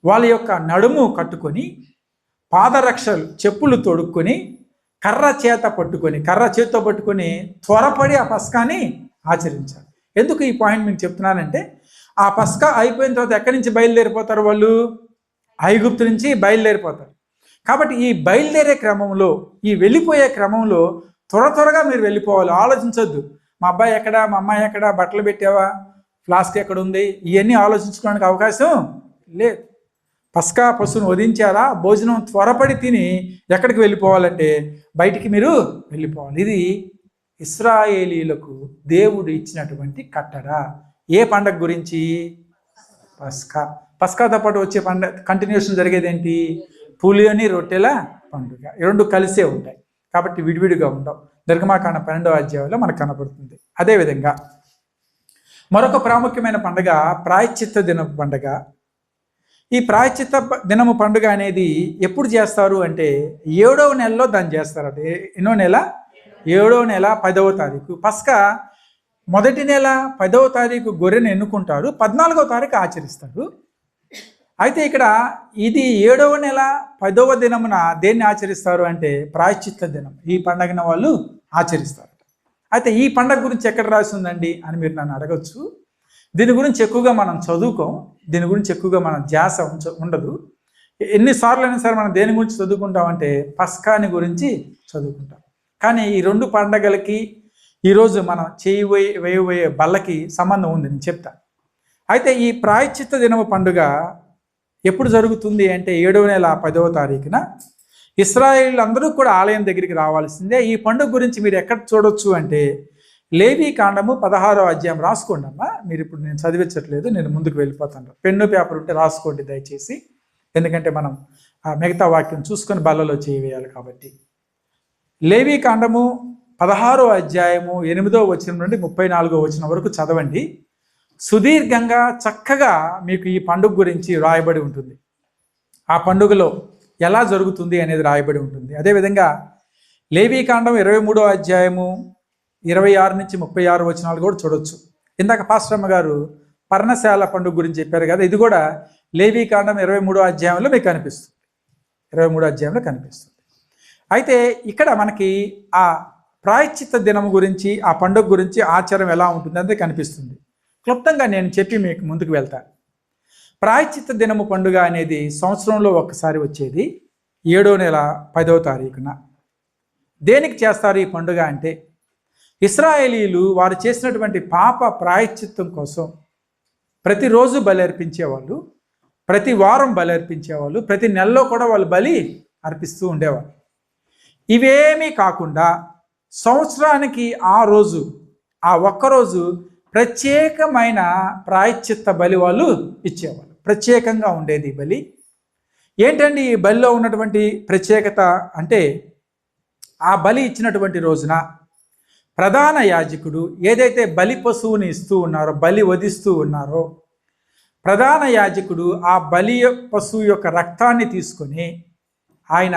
వాళ్ళ యొక్క నడుము కట్టుకొని, పాదరక్షలు, చెప్పులు తొడుక్కొని, కర్ర చేత్తో పట్టుకొని త్వరపడి ఆ పస్కాని ఆచరించాలి. ఎందుకు ఈ పాయింట్ మీకు చెప్తున్నానంటే, ఆ పస్కా అయిపోయిన తర్వాత ఎక్కడి నుంచి బయలుదేరిపోతారు వాళ్ళు? ఐగుప్తు నుంచి బయలుదేరిపోతారు. కాబట్టి ఈ బయలుదేరే క్రమంలో, ఈ వెళ్ళిపోయే క్రమంలో త్వరగా మీరు వెళ్ళిపోవాలి. ఆలోచించొద్దు, మా అబ్బాయి ఎక్కడ, మా అమ్మాయి ఎక్కడ, బట్టలు పెట్టావా, ఫ్లాస్క్ ఎక్కడ ఉంది, ఇవన్నీ ఆలోచించుకోవడానికి అవకాశం లేదు. పస్కా పశువును వధించారా, భోజనం త్వరపడి తిని ఎక్కడికి వెళ్ళిపోవాలంటే బయటికి మీరు వెళ్ళిపోవాలి. ఇది ఇశ్రాయేలీలకు దేవుడు ఇచ్చినటువంటి కట్టడ. ఏ పండగ గురించి? పస్కా. పస్కాతో పాటు వచ్చే పండగ కంటిన్యూషన్ జరిగేది ఏంటి? పులియని రొట్టెల పండుగ. ఈ రెండు కలిసే ఉంటాయి కాబట్టి విడివిడిగా ఉండవు. నిర్గమాకాండం 12వ అధ్యాయంలో మనకు కనపడుతుంది. అదేవిధంగా మరొక ప్రాముఖ్యమైన పండుగ ప్రాయశ్చిత్త దినపు పండుగ. ఈ ప్రాయశ్చిత్త దినము పండుగ అనేది ఎప్పుడు చేస్తారు అంటే 7వ నెలలో దాన్ని చేస్తారట. ఎన్నో నెల? 7వ నెల 10వ తారీఖు. పస్కా మొదటి నెల 10వ తారీఖు గొర్రెను ఎన్నుకుంటారు, 14వ తారీఖు ఆచరిస్తారు. అయితే ఇక్కడ ఇది 7వ నెల 10వ దినమున దేన్ని ఆచరిస్తారు అంటే ప్రాయశ్చిత్త దినం. ఈ పండుగను వాళ్ళు ఆచరిస్తారు. అయితే ఈ పండుగ గురించి ఎక్కడ రాసి ఉందండి అని మీరు నన్ను అడగచ్చు. దీని గురించి ఎక్కువగా మనం చదువుకోం, దీని గురించి ఎక్కువగా మన ధ్యాస ఉండదు. ఎన్నిసార్లు అయినా సరే మనం దేని గురించి చదువుకుంటామంటే పస్కాని గురించి చదువుకుంటాం. కానీ ఈ రెండు పండగలకి ఈరోజు మనం వేయబోయే బల్లకి సంబంధం ఉంది, నేను చెప్తాను. అయితే ఈ ప్రాయశ్చిత్త దినము పండుగ ఎప్పుడు జరుగుతుంది అంటే 7వ నెల 10వ తారీఖున ఇశ్రాయేలు అందరూ కూడా ఆలయం దగ్గరికి రావాల్సిందే. ఈ పండుగ గురించి మీరు ఎక్కడ చూడొచ్చు అంటే లేవీ కాండము 16వ అధ్యాయం. రాసుకోండి అమ్మా, మీరు ఇప్పుడు నేను చదివించట్లేదు, నేను ముందుకు వెళ్ళిపోతాను. పెన్ను పేపర్ ఉంటే రాసుకోండి దయచేసి, ఎందుకంటే మనం ఆ మిగతా వాక్యం చూసుకొని బల్లలో చేయవేయాలి కాబట్టి. లేవీ కాండము 16వ అధ్యాయము 8వ వచనం నుండి 34వ వచనం వరకు చదవండి. సుదీర్ఘంగా చక్కగా మీకు ఈ పండుగ గురించి రాయబడి ఉంటుంది. ఆ పండుగలో ఎలా జరుగుతుంది అనేది రాయబడి ఉంటుంది. అదేవిధంగా లేవీ కాండం 23వ అధ్యాయము 26 నుంచి 36 వచనాలు కూడా చూడొచ్చు. ఇందాక పాస్టర్మ్మ గారు పర్ణశాల పండుగ గురించి చెప్పారు కదా, ఇది కూడా లేవీ కాండం 23వ అధ్యాయంలో మీకు కనిపిస్తుంది. 23వ అధ్యాయంలో కనిపిస్తుంది. అయితే ఇక్కడ మనకి ఆ ప్రాయశ్చిత్త దినం గురించి, ఆ పండుగ గురించి ఆచారం ఎలా ఉంటుంది అనేది కనిపిస్తుంది. క్లుప్తంగా నేను చెప్పి మీకు ముందుకు వెళ్తాను. ప్రాయశ్చిత్త దినము పండుగ అనేది సంవత్సరంలో ఒక్కసారి వచ్చేది 7వ నెల 10వ తారీఖున. దేనికి చేస్తారు ఈ పండుగ అంటే ఇశ్రాయేలీలు వారు చేసినటువంటి పాప ప్రాయశ్చిత్తం కోసం ప్రతిరోజు బలి అర్పించేవాళ్ళు, ప్రతి వారం బలి అర్పించేవాళ్ళు, ప్రతి నెలలో కూడా వాళ్ళు బలి అర్పిస్తూ ఉండేవాళ్ళు. ఇవేమీ కాకుండా సంవత్సరానికి ఆ రోజు, ఆ ఒక్కరోజు ప్రత్యేకమైన ప్రాయశ్చిత్త బలి వాళ్ళు ఇచ్చేవాళ్ళు. ప్రత్యేకంగా ఉండేది బలి. ఏంటండి ఈ బలిలో ఉన్నటువంటి ప్రత్యేకత అంటే ఆ బలి ఇచ్చినటువంటి రోజున ప్రధాన యాజకుడు ఏదైతే బలి పశువుని ఇస్తూ ఉన్నారో, బలి వధిస్తూ ఉన్నారో, ప్రధాన యాజకుడు ఆ బలి పశువు యొక్క రక్తాన్ని తీసుకొని ఆయన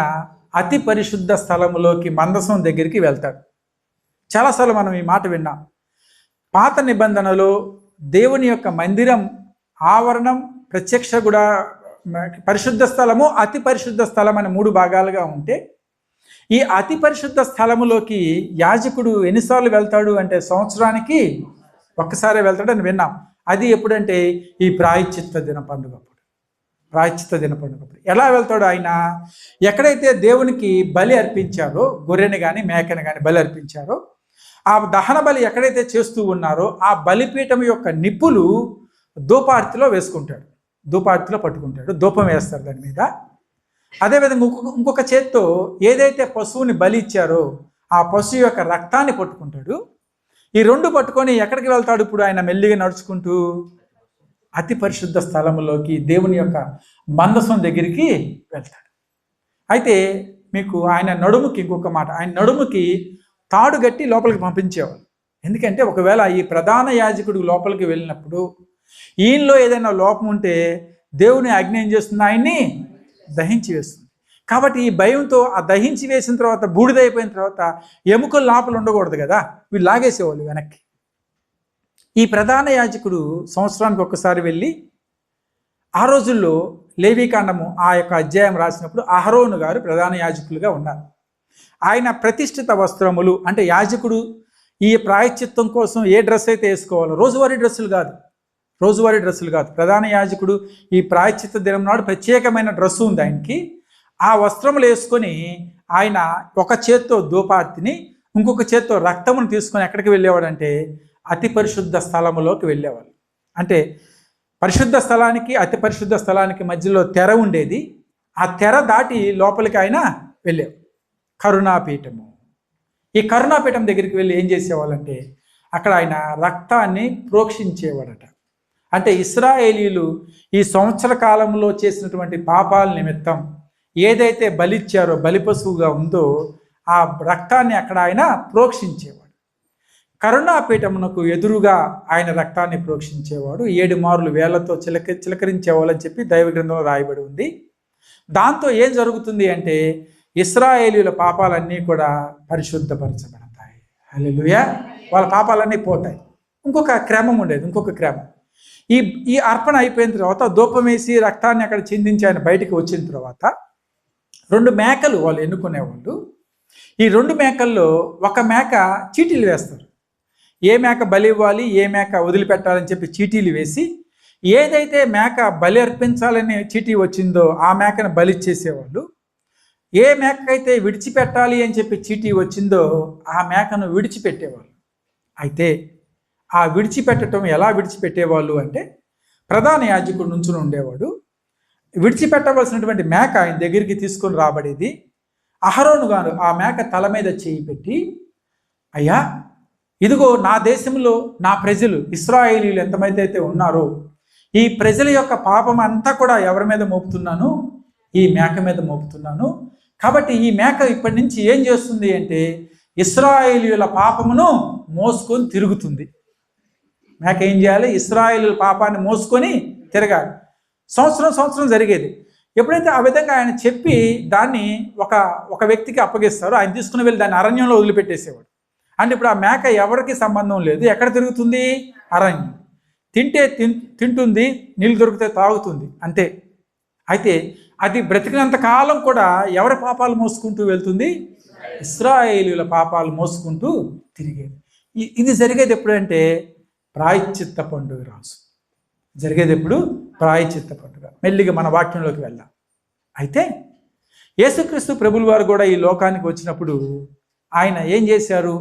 అతి పరిశుద్ధ స్థలములోకి మందసం దగ్గరికి వెళ్తాడు. చాలాసార్లు మనం ఈ మాట విన్నాం. పాత నిబంధనలో దేవుని యొక్క మందిరం ఆవరణం, ప్రత్యక్ష గుడ, పరిశుద్ధ స్థలము, అతి పరిశుద్ధ స్థలం అని 3 భాగాలుగా ఉంటే ఈ అతి పరిశుద్ధ స్థలములోకి యాజకుడు ఎన్నిసార్లు వెళ్తాడు అంటే సంవత్సరానికి ఒక్కసారి వెళ్తాడని విన్నాం. అది ఎప్పుడంటే ఈ ప్రాయశ్చిత్త దిన పండుగ అప్పుడు. ప్రాయశ్చిత్త దిన పండుగ అప్పుడు ఎలా వెళ్తాడు ఆయన? ఎక్కడైతే దేవునికి బలి అర్పించారో, గొర్రెని కానీ మేకని కానీ బలి అర్పించారో, ఆ దహన బలి ఎక్కడైతే చేస్తూ ఉన్నారో ఆ బలిపీఠం యొక్క నిప్పులు ధూపార్తిలో వేసుకుంటాడు, ధూపార్తిలో పట్టుకుంటాడు, ధూపం వేస్తారు దాని మీద. అదేవిధంగా ఇంకొక చేత్తో ఏదైతే పశువుని బలి ఇచ్చారో ఆ పశువు యొక్క రక్తాన్ని పట్టుకుంటాడు. ఈ 2 పట్టుకొని ఎక్కడికి వెళ్తాడు ఇప్పుడు ఆయన? మెల్లిగా నడుచుకుంటూ అతి పరిశుద్ధ స్థలంలోకి, దేవుని యొక్క మందసం దగ్గరికి వెళ్తాడు. అయితే మీకు ఆయన నడుముకి ఇంకొక మాట, ఆయన నడుముకి తాడు గట్టి లోపలికి పంపించేవాళ్ళు. ఎందుకంటే ఒకవేళ ఈ ప్రధాన యాజకుడు లోపలికి వెళ్ళినప్పుడు ఈయనలో ఏదైనా లోపం ఉంటే దేవుని అగ్ని ఏం చేస్తుంది? ఆయన్ని దహించి వేస్తుంది. కాబట్టి ఈ భయంతో ఆ దహించి వేసిన తర్వాత, బూడిదైపోయిన తర్వాత ఎముకలు లోపల ఉండకూడదు కదా, వీళ్ళు లాగేసేవాళ్ళు వెనక్కి. ఈ ప్రధాన యాజకుడు సంవత్సరానికి ఒక్కసారి వెళ్ళి, ఆ రోజుల్లో లేవీకాండము ఆ యొక్క అధ్యాయం రాసినప్పుడు అహరోను గారు ప్రధాన యాజకులుగా ఉన్నారు. ఆయన ప్రతిష్ఠిత వస్త్రములు అంటే యాజకుడు ఈ ప్రాయశ్చిత్తం కోసం ఏ డ్రెస్ అయితే వేసుకోవాలో, రోజువారీ డ్రెస్సులు కాదు, ప్రధాన యాజకుడు ఈ ప్రాయశ్చిత్త దినం నాడు ప్రత్యేకమైన డ్రెస్సు ఉంది ఆయనకి. ఆ వస్త్రములు వేసుకొని ఆయన ఒక చేత్తో ధూపార్తిని, ఇంకొక చేత్తో రక్తమును తీసుకొని ఎక్కడికి వెళ్ళేవాడంటే అతి పరిశుద్ధ స్థలములోకి వెళ్ళేవాళ్ళు. అంటే పరిశుద్ధ స్థలానికి అతి పరిశుద్ధ స్థలానికి మధ్యలో తెర ఉండేది. ఆ తెర దాటి లోపలికి ఆయన వెళ్ళేవాడు. కరుణాపీఠము, ఈ కరుణాపీఠం దగ్గరికి వెళ్ళి ఏం చేసేవాళ్ళంటే అక్కడ ఆయన రక్తాన్ని ప్రోక్షించేవాడట. అంటే ఇశ్రాయేలీలు ఈ సంవత్సర కాలంలో చేసినటువంటి పాపాల నిమిత్తం ఏదైతే బలిచ్చారో, బలి పశువుగా ఉందో ఆ రక్తాన్ని అక్కడ ఆయన ప్రోక్షించేవాడు. కరుణాపీఠమునకు ఎదురుగా ఆయన రక్తాన్ని ప్రోక్షించేవాడు 7 మార్లు వేళ్లతో చిలకరించేవాళ్ళని చెప్పి దైవ గ్రంథంలో రాయబడి ఉంది. దాంతో ఏం జరుగుతుంది అంటే ఇశ్రాయేలీయుల పాపాలన్నీ కూడా పరిశుద్ధపరచబడతాయి. హల్లెలూయా. వాళ్ళ పాపాలన్నీ పోతాయి. ఇంకొక క్రమం ఉండేది, ఇంకొక క్రమం. ఈ అర్పణ అయిపోయిన తర్వాత ధూపం వేసి రక్తాన్ని అక్కడ చిందించి ఆయన బయటికి వచ్చిన తర్వాత 2 మేకలు వాళ్ళు ఎన్నుకునేవాళ్ళు. ఈ 2 మేకల్లో ఒక మేక చీటీలు వేస్తారు. ఏ మేక బలి ఇవ్వాలి, ఏ మేక వదిలిపెట్టాలని చెప్పి చీటీలు వేసి ఏదైతే మేక బలి అర్పించాలని చీటీ వచ్చిందో ఆ మేకను బలిచ్చేసేవాళ్ళు. ఏ మేకకైతే విడిచిపెట్టాలి అని చెప్పి చీటీ వచ్చిందో ఆ మేకను విడిచిపెట్టేవాళ్ళు. అయితే ఆ విడిచిపెట్టడం ఎలా విడిచిపెట్టేవాళ్ళు అంటే ప్రధాన యాజకుడు నుంచుని ఉండేవాడు. విడిచిపెట్టవలసినటువంటి మేక ఆయన దగ్గరికి తీసుకొని రాబడేది. అహరోను గారు ఆ మేక తల మీద చేయి పెట్టి, అయ్యా ఇదిగో నా దేశంలో నా ప్రజలు ఇశ్రాయేలీయులు ఎంతమంది అయితే ఉన్నారో ఈ ప్రజల యొక్క పాపం అంతా కూడా ఎవరి మీద మోపుతున్నాను, ఈ మేక మీద మోపుతున్నాను. కాబట్టి ఈ మేక ఇప్పటి నుంచి ఏం చేస్తుంది అంటే ఇశ్రాయేలీయుల పాపమును మోసుకొని తిరుగుతుంది. మేక ఏం చేయాలి? ఇశ్రాయేలీయుల పాపాన్ని మోసుకొని తిరగాలి. సంవత్సరం జరిగేది. ఎప్పుడైతే ఆ విధంగా ఆయన చెప్పి దాన్ని ఒక వ్యక్తికి అప్పగిస్తారో ఆయన తీసుకుని వెళ్ళి దాన్ని అరణ్యంలో వదిలిపెట్టేసేవాడు. అంటే ఇప్పుడు ఆ మేక ఎవరికి సంబంధం లేదు, ఎక్కడ తిరుగుతుంది? అరణ్యం. తింటుంది, నీళ్ళు దొరికితే తాగుతుంది, అంతే. అయితే అది బ్రతికినంత కాలం కూడా ఎవరి పాపాలు మోసుకుంటూ వెళ్తుంది? ఇశ్రాయేలీయుల పాపాలు మోసుకుంటూ తిరిగేది. ఇది జరిగేది ఎప్పుడంటే ప్రాయశ్చిత్త పండుగ రాజు జరిగేది. ఎప్పుడు? ప్రాయశ్చిత్త పండుగ. మెల్లిగా మన వాక్యంలోకి వెళ్దాం. అయితే యేసుక్రీస్తు ప్రభుల వారు కూడా ఈ లోకానికి వచ్చినప్పుడు ఆయన ఏం చేశారు,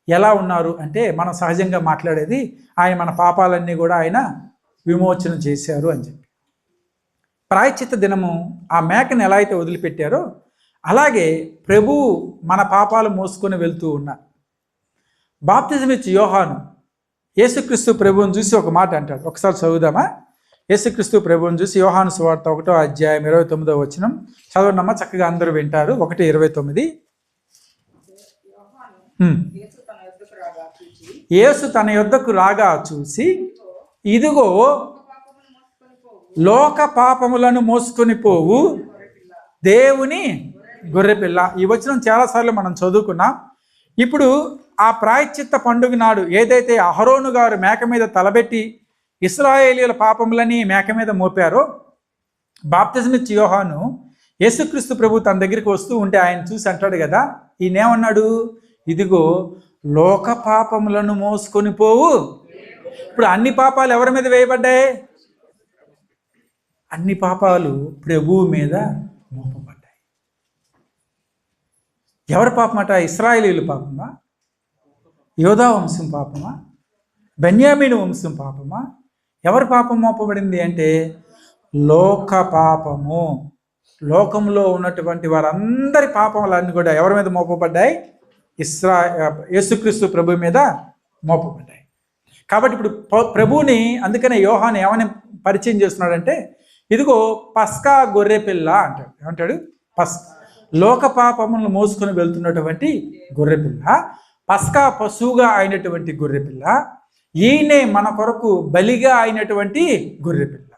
ఎలా ఉన్నారు అంటే మనం సహజంగా మాట్లాడేది ఆయన మన పాపాలన్నీ కూడా ఆయన విమోచన చేశారు అని చెప్పి. ప్రాయశ్చిత్త దినము ఆ మేకను ఎలా అయితే వదిలిపెట్టారో అలాగే ప్రభు మన పాపాలు మోసుకొని వెళ్తూ ఉన్నారు. బాప్తిజం ఇచ్చి యోహాను యేసుక్రీస్తు ప్రభువుని చూసి ఒక మాట అంటాడు. ఒకసారి చదువుదామా? యేసుక్రీస్తు ప్రభువుని చూసి యోహాను సువార్త 1వ అధ్యాయం 29వ వచనం చదవనమ్మా, చక్కగా అందరూ వింటారు. 1:29. యేసు తన యొద్దకు రాగా చూసి, ఇదిగో లోక పాపములను మోసుకొని పోవు దేవుని గొర్రెపిల్ల. ఈ వచనం చాలాసార్లు మనం చదువుకున్నాం. ఇప్పుడు ఆ ప్రాయశ్చిత్త పండుగ నాడు ఏదైతే అహరోను గారు మేక మీద తలబెట్టి ఇశ్రాయేలీయుల పాపములని మేక మీద మోపారో, బాప్తిజం ఇచ్చి యోహాను యేసుక్రీస్తు ప్రభు తన దగ్గరికి వస్తూ ఉంటే ఆయన చూసి అంటాడు కదా, ఈయనేమన్నాడు? ఇదిగో లోక పాపములను మోసుకొని పోవు. ఇప్పుడు అన్ని పాపాలు ఎవరి మీద వేయబడ్డాయి? అన్ని పాపాలు ప్రభువు మీద మోపబడ్డాయి. ఎవరి పాపమట? ఇశ్రాయేలీయుల పాపమా? యోధా వంశం పాపమా? బెన్యామీను వంశం పాపమా? ఎవరి పాపం మోపబడింది అంటే లోక పాపము. లోకంలో ఉన్నటువంటి వారందరి పాపములన్నీ కూడా ఎవరి మీద మోపబడ్డాయి? యేసుక్రీస్తు ప్రభు మీద మోపబడ్డాయి. కాబట్టి ఇప్పుడు ప్రభువుని అందుకనే యోహాను ఏమని పరిచయం చేస్తున్నాడంటే, ఇదిగో పస్కా గొర్రె పిల్ల అంటాడు. ఏమంటాడు? లోక పాపములను మోసుకొని వెళ్తున్నటువంటి గొర్రెపిల్ల, పస్కా పశువుగా అయినటువంటి గొర్రెపిల్ల, ఈయనే మన కొరకు బలిగా అయినటువంటి గొర్రెపిల్ల.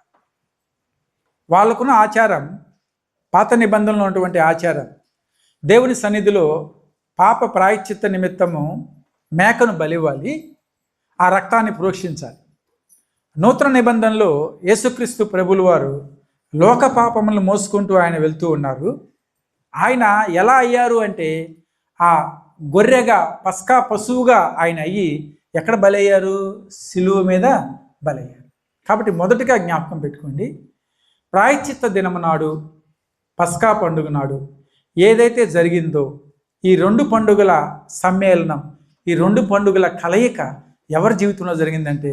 వాళ్ళకున్న ఆచారం, పాత నిబంధనలో ఉన్నటువంటి ఆచారం, దేవుని సన్నిధిలో పాప ప్రాయశ్చిత్త నిమిత్తము మేకను బలివ్వాలి, ఆ రక్తాన్ని ప్రోక్షించాలి. నూతన నిబంధనలో యేసుక్రీస్తు ప్రభులు వారు లోక పాపములను మోసుకుంటూ ఆయన వెళ్తూ ఉన్నారు. ఆయన ఎలా అయ్యారు అంటే ఆ గొర్రెగా పస్కా పశువుగా ఆయన అయ్యి ఎక్కడ బలయ్యారు? సిలువ మీద బలయ్యారు. కాబట్టి మొదటిగా జ్ఞాపకం పెట్టుకోండి, ప్రాయశ్చిత్త దినము నాడు, పస్కా పండుగ నాడు ఏదైతే జరిగిందో ఈ 2 పండుగల సమ్మేళనం, ఈ 2 పండుగల కలయిక ఎవరి జీవితంలో జరిగిందంటే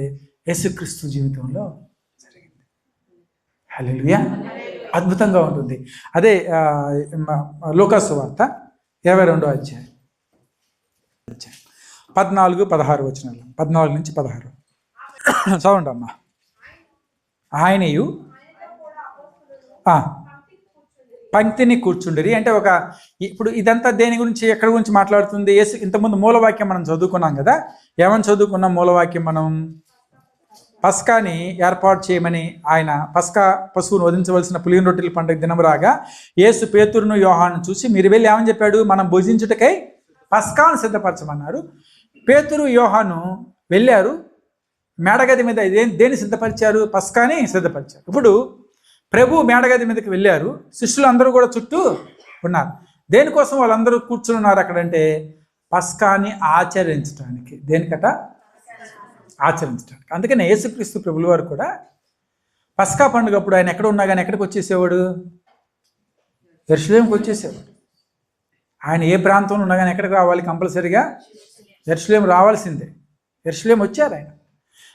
యేసుక్రీస్తు జీవితంలో జరిగింది. హల్లెలూయా. అద్భుతంగా ఉంటుంది. అదే లూకా సువార్త 22వ అధ్యాయం 14-16 వచనాలు, 14 నుంచి 16 చదవండి అమ్మా. ఆయనయు పంక్తిని కూర్చుండిరి అంటే ఇప్పుడు ఇదంతా దేని గురించి ఎక్కడి గురించి మాట్లాడుతుంది? యేసు ఇంతకుముందు మూలవాక్యం మనం చదువుకున్నాం కదా. ఏమని చదువుకున్నాం మూలవాక్యం మనం? పస్కాని ఏర్పాటు చేయమని ఆయన పస్కా పశువును వధించవలసిన పులియని రొట్టెల పండుగ దినం రాగా యేసు పేతురును యోహాను చూసి మీరు వెళ్ళి ఏమని చెప్పాడు? మనం భుజించుటకై పస్కాను సిద్ధపరచమన్నారు. పేతురు యోహాను వెళ్ళారు, మేడగది మీద దేన్ని సిద్ధపరిచారు? పస్కాని సిద్ధపరిచారు. ఇప్పుడు ప్రభు మేడగది మీదకి వెళ్ళారు, శిష్యులు అందరూ కూడా చుట్టూ ఉన్నారు. దేనికోసం వాళ్ళందరూ కూర్చుని ఉన్నారు అక్కడంటే? పస్కాని ఆచరించడానికి. దేనికట? ఆచరించడానికి. అందుకని యేసుక్రీస్తు ప్రభుల వారు కూడా పస్కా పండుగ అప్పుడు ఆయన ఎక్కడ ఉన్నా కానీ ఎక్కడికి వచ్చేసేవాడు? యెరూషలేముకి వచ్చేసేవాడు. ఆయన ఏ ప్రాంతంలో ఉన్నా కానీ ఎక్కడికి రావాలి? కంపల్సరీగా యెరూషలేము రావాల్సిందే. యెరూషలేము వచ్చారు ఆయన.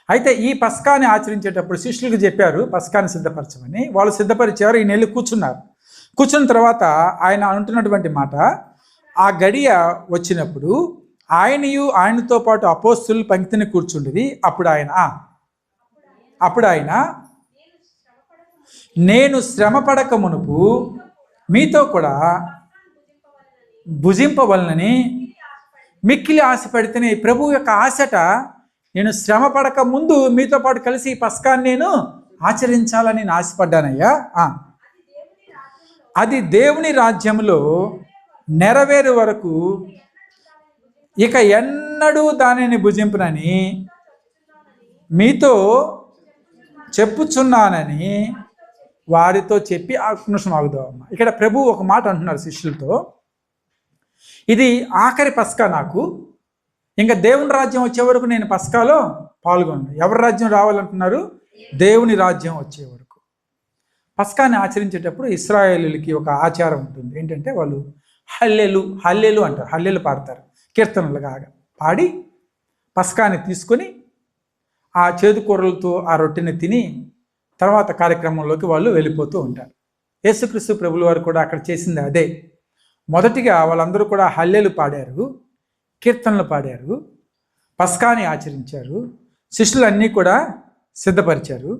అయితే ఈ పస్కాని ఆచరించేటప్పుడు శిష్యులకు చెప్పారు పస్కాని సిద్ధపరచమని. వాళ్ళు సిద్ధపరిచారు, ఈయన వెళ్ళి కూర్చున్నారు. కూర్చున్న తర్వాత ఆయన అంటున్నటువంటి మాట, ఆ గడియ వచ్చినప్పుడు ఆయనతో పాటు అపోస్తులు పంక్తిని కూర్చుండిరి. అప్పుడు ఆయన నేను శ్రమ పడక మునుపు మీతో కూడా భుజింపవలనని మిక్కిలి ఆశపడితేనే. ప్రభు యొక్క ఆశట నేను శ్రమ పడక ముందు మీతో పాటు కలిసి ఈ పస్కాన్ని నేను ఆచరించాలని నేను ఆశపడ్డానయ్యా. అది దేవుని రాజ్యంలో నెరవేరు వరకు ఇక ఎన్నడూ దానిని భుజింపునని మీతో చెప్పుచున్నానని వారితో చెప్పి నిమిషం ఆగుదామమ్మ. ఇక్కడ ప్రభు ఒక మాట అంటున్నారు శిష్యులతో, ఇది ఆఖరి పస్కా నాకు, ఇంకా దేవుని రాజ్యం వచ్చే వరకు నేను పస్కాలో పాల్గొను. ఎవరి రాజ్యం రావాలంటున్నారు? దేవుని రాజ్యం వచ్చే వరకు. పస్కాని ఆచరించేటప్పుడు ఇశ్రాయేలులకి ఒక ఆచారం ఉంటుంది. ఏంటంటే వాళ్ళు హల్లెలు అంటారు, హల్లెలు పాడతారు, కీర్తనలుగా పాడి పస్కాని తీసుకొని ఆ చేదుకూరలతో ఆ రొట్టెని తిని తర్వాత కార్యక్రమంలోకి వాళ్ళు వెళ్ళిపోతూ ఉంటారు. యేసుక్రీస్తు ప్రభుల వారు కూడా అక్కడ చేసింది అదే. మొదటిగా వాళ్ళందరూ కూడా హల్లెలు పాడారు, కీర్తనలు పాడారు, పస్కాని ఆచరించారు, శిష్యులన్నీ కూడా సిద్ధపరిచారు.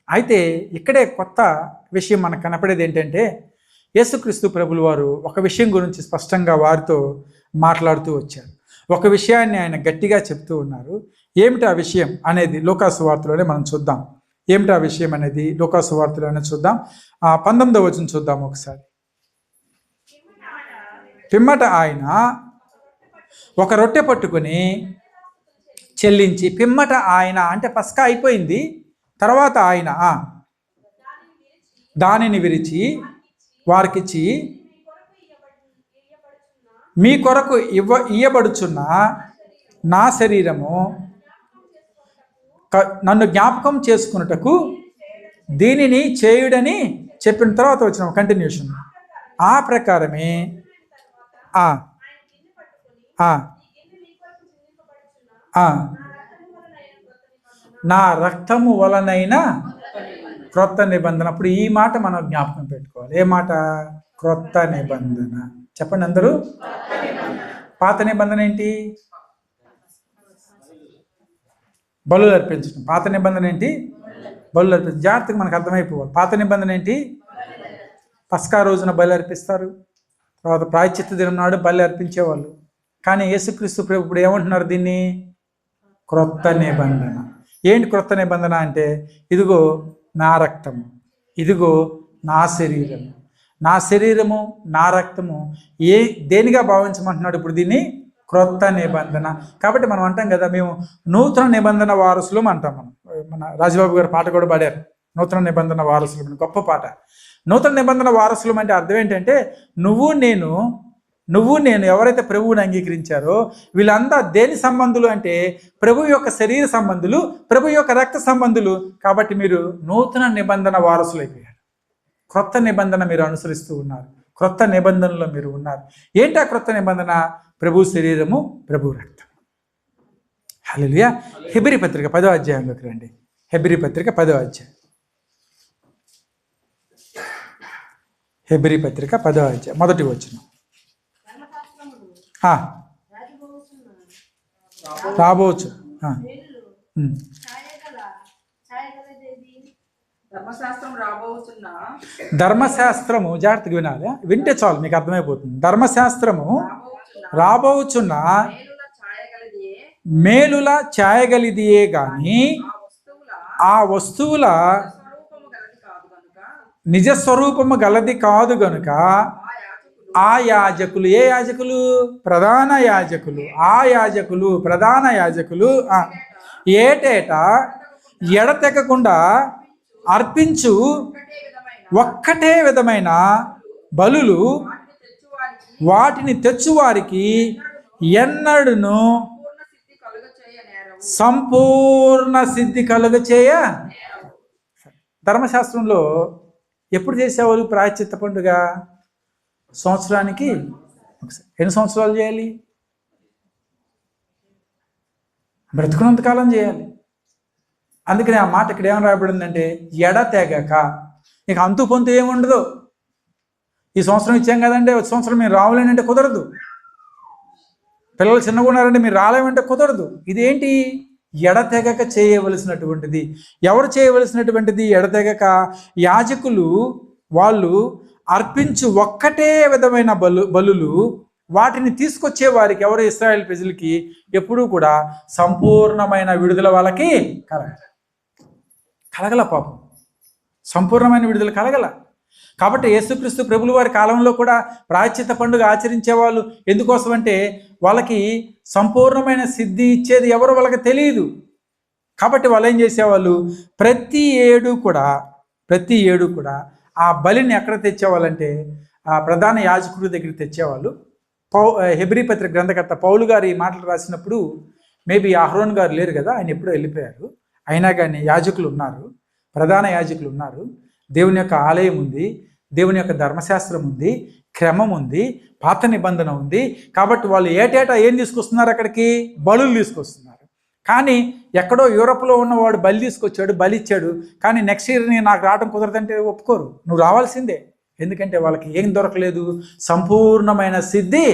అయితే ఇక్కడే కొత్త విషయం మనకు కనపడేది ఏంటంటే యేసుక్రీస్తు ప్రభుల వారు ఒక విషయం గురించి స్పష్టంగా వారితో మాట్లాడుతూ వచ్చారు. ఒక విషయాన్ని ఆయన గట్టిగా చెప్తూ ఉన్నారు. ఏమిటి ఆ విషయం అనేది లోకాసు వార్తలోనే మనం చూద్దాం. ఏమిటి ఆ విషయం అనేది లోకాసు వార్తలోనే చూద్దాం. 19వ వచనం చూద్దాం ఒకసారి. పిమ్మట ఆయన ఒక రొట్టె పట్టుకొని చెల్లించి, పిమ్మట ఆయన అంటే పస్కా అయిపోయింది, తర్వాత ఆయన దానిని విరిచి వారికిచ్చి, మీ కొరకు ఇయ్యబడుచున్న నా శరీరము నన్ను జ్ఞాపకం చేసుకున్నటకు దీనిని చేయుడని చెప్పిన తర్వాత వచ్చిన కంటిన్యూషన్. ఆ ప్రకారమే నా రక్తము వలనైన క్రొత్త నిబంధన. అప్పుడు ఈ మాట మనం జ్ఞాపకం పెట్టుకోవాలి. ఏ మాట? క్రొత్త నిబంధన. చెప్పండి అందరూ. పాత నిబంధన ఏంటి? బలులు అర్పించడం. పాత నిబంధన ఏంటి? బలులు అర్పించడం. జాగ్రత్తగా మనకు అర్థమైపోవాలి. పాత నిబంధన ఏంటి? పస్కా రోజున బలి అర్పిస్తారు, తర్వాత ప్రాయశ్చిత్త దినం నాడు బలి అర్పించేవాళ్ళు. కానీ యేసుక్రీస్తు ప్రభు ఇప్పుడు ఏమంటున్నారు? దీన్ని క్రొత్త నిబంధన. ఏంటి క్రొత్త నిబంధన అంటే? ఇదిగో నా రక్తము, ఇదిగో నా శరీరము, నా శరీరము నా రక్తము దేనిగా భావించమంటున్నాడు ఇప్పుడు? దీన్ని క్రొత్త నిబంధన. కాబట్టి మనం అంటాం కదా, మేము నూతన నిబంధన వారసులం అంటాం. మన రాజబాబు గారు పాట కూడా పాడారు, నూతన నిబంధన వారసులం. గొప్ప పాట. నూతన నిబంధన వారసులం అంటే అర్థం ఏంటంటే నువ్వు నేను ఎవరైతే ప్రభువుని అంగీకరించారో వీళ్ళంతా దేని సంబంధులు అంటే ప్రభు యొక్క శరీర సంబంధులు, ప్రభు యొక్క రక్త సంబంధులు. కాబట్టి మీరు నూతన నిబంధన వారసులు అయిపోయారు. క్రొత్త నిబంధన మీరు అనుసరిస్తూ ఉన్నారు, క్రొత్త నిబంధనలో మీరు ఉన్నారు. ఏంటి ఆ క్రొత్త నిబంధన? ప్రభు శరీరము, ప్రభు రక్తం. హల్లెలూయా. హెబ్రీ పత్రిక 10వ అధ్యాయంలోకి రండి. హెబ్రీ పత్రిక 10వ అధ్యాయం. హెబ్రీ పత్రిక 10వ అధ్యాయం మొదటి వచనం. రాబోచ్చు. ధర్మశాస్త్రము జాగ్రత్తగా వినాలి, వింటే చాలు మీకు అర్థమైపోతుంది. ధర్మశాస్త్రము రాబోచున్న మేలుల ఛాయగలిదియే గాని ఆ వస్తువుల నిజస్వరూపము గలది కాదు గనుక ఆ యాజకులు, ఏ యాజకులు? ప్రధాన యాజకులు. ఆ యాజకులు, ప్రధాన యాజకులు ఏటేటా ఎడతెగకుండా అర్పించు ఒక్కటే విధమైన బలులు వాటిని తెచ్చువారికి ఎన్నడును సంపూర్ణ సిద్ధి కలుగచేయ. ధర్మశాస్త్రంలో ఎప్పుడు చేసేవాళ్ళు ప్రాయశ్చిత్త పండుగ? సంవత్సరానికి ఎన్ని సంవత్సరాలు చేయాలి? బ్రతుకున్నంతకాలం చేయాలి. అందుకని ఆ మాట ఇక్కడ ఏమని రాయబడిందంటే ఎడతెగక. ఇక అంతు పొంతు ఏముండదు. ఈ సంవత్సరం ఇచ్చాం కదంటే వచ్చే సంవత్సరం మీరు రావాలంటే కుదరదు. పిల్లలు చిన్నగా ఉన్నారంటే మీరు రాలేమంటే కుదరదు. ఇదేంటి? ఎడతెగక చేయవలసినటువంటిది. ఎవరు చేయవలసినటువంటిది? ఎడతెగక యాజకులు. వాళ్ళు అర్పించు ఒక్కటే విధమైన బలులు వాటిని తీసుకొచ్చే వారికి, ఎవరు? ఇశ్రాయేల్ ప్రజలకి ఎప్పుడూ కూడా సంపూర్ణమైన విడుదల వాళ్ళకి కలగల పాపం. సంపూర్ణమైన విడుదల కలగల. కాబట్టి యేసుక్రీస్తు ప్రభుల వారి కాలంలో కూడా ప్రాయశ్చిత్త పండుగ ఆచరించేవాళ్ళు. ఎందుకోసం అంటే వాళ్ళకి సంపూర్ణమైన సిద్ధి ఇచ్చేది ఎవరో వాళ్ళకి తెలియదు. కాబట్టి వాళ్ళు ఏం చేసేవాళ్ళు? ప్రతి ఏడు కూడా ఆ బలిని ఎక్కడ తెచ్చేవాళ్ళంటే ఆ ప్రధాన యాజకుడి దగ్గరికి తెచ్చేవాళ్ళు. హెబ్రీ పత్రిక గ్రంథకర్త పౌలు గారు ఈ మాటలు రాసినప్పుడు మేబీ అహరోన్ గారు లేరు కదా, ఆయన ఎప్పుడో వెళ్ళిపోయారు. అయినా కానీ యాజకులు ఉన్నారు, ప్రధాన యాజకులు ఉన్నారు. దేవుని యొక్క ఆలయం ఉంది, దేవుని యొక్క ధర్మశాస్త్రం ఉంది, క్రమం ఉంది, పాత నిబంధన ఉంది. కాబట్టి వాళ్ళు ఏటేటా ఏం తీసుకొస్తున్నారు? అక్కడికి బలులు తీసుకొస్తున్నారు. కానీ ఎక్కడో యూరోప్లో ఉన్నవాడు బలి తీసుకొచ్చాడు, బలి ఇచ్చాడు. కానీ నెక్స్ట్ ఇయర్ నాకు రావడం కుదరదంటే ఒప్పుకోరు. నువ్వు రావాల్సిందే. ఎందుకంటే వాళ్ళకి ఏం దొరకలేదు? సంపూర్ణమైన సిద్ధి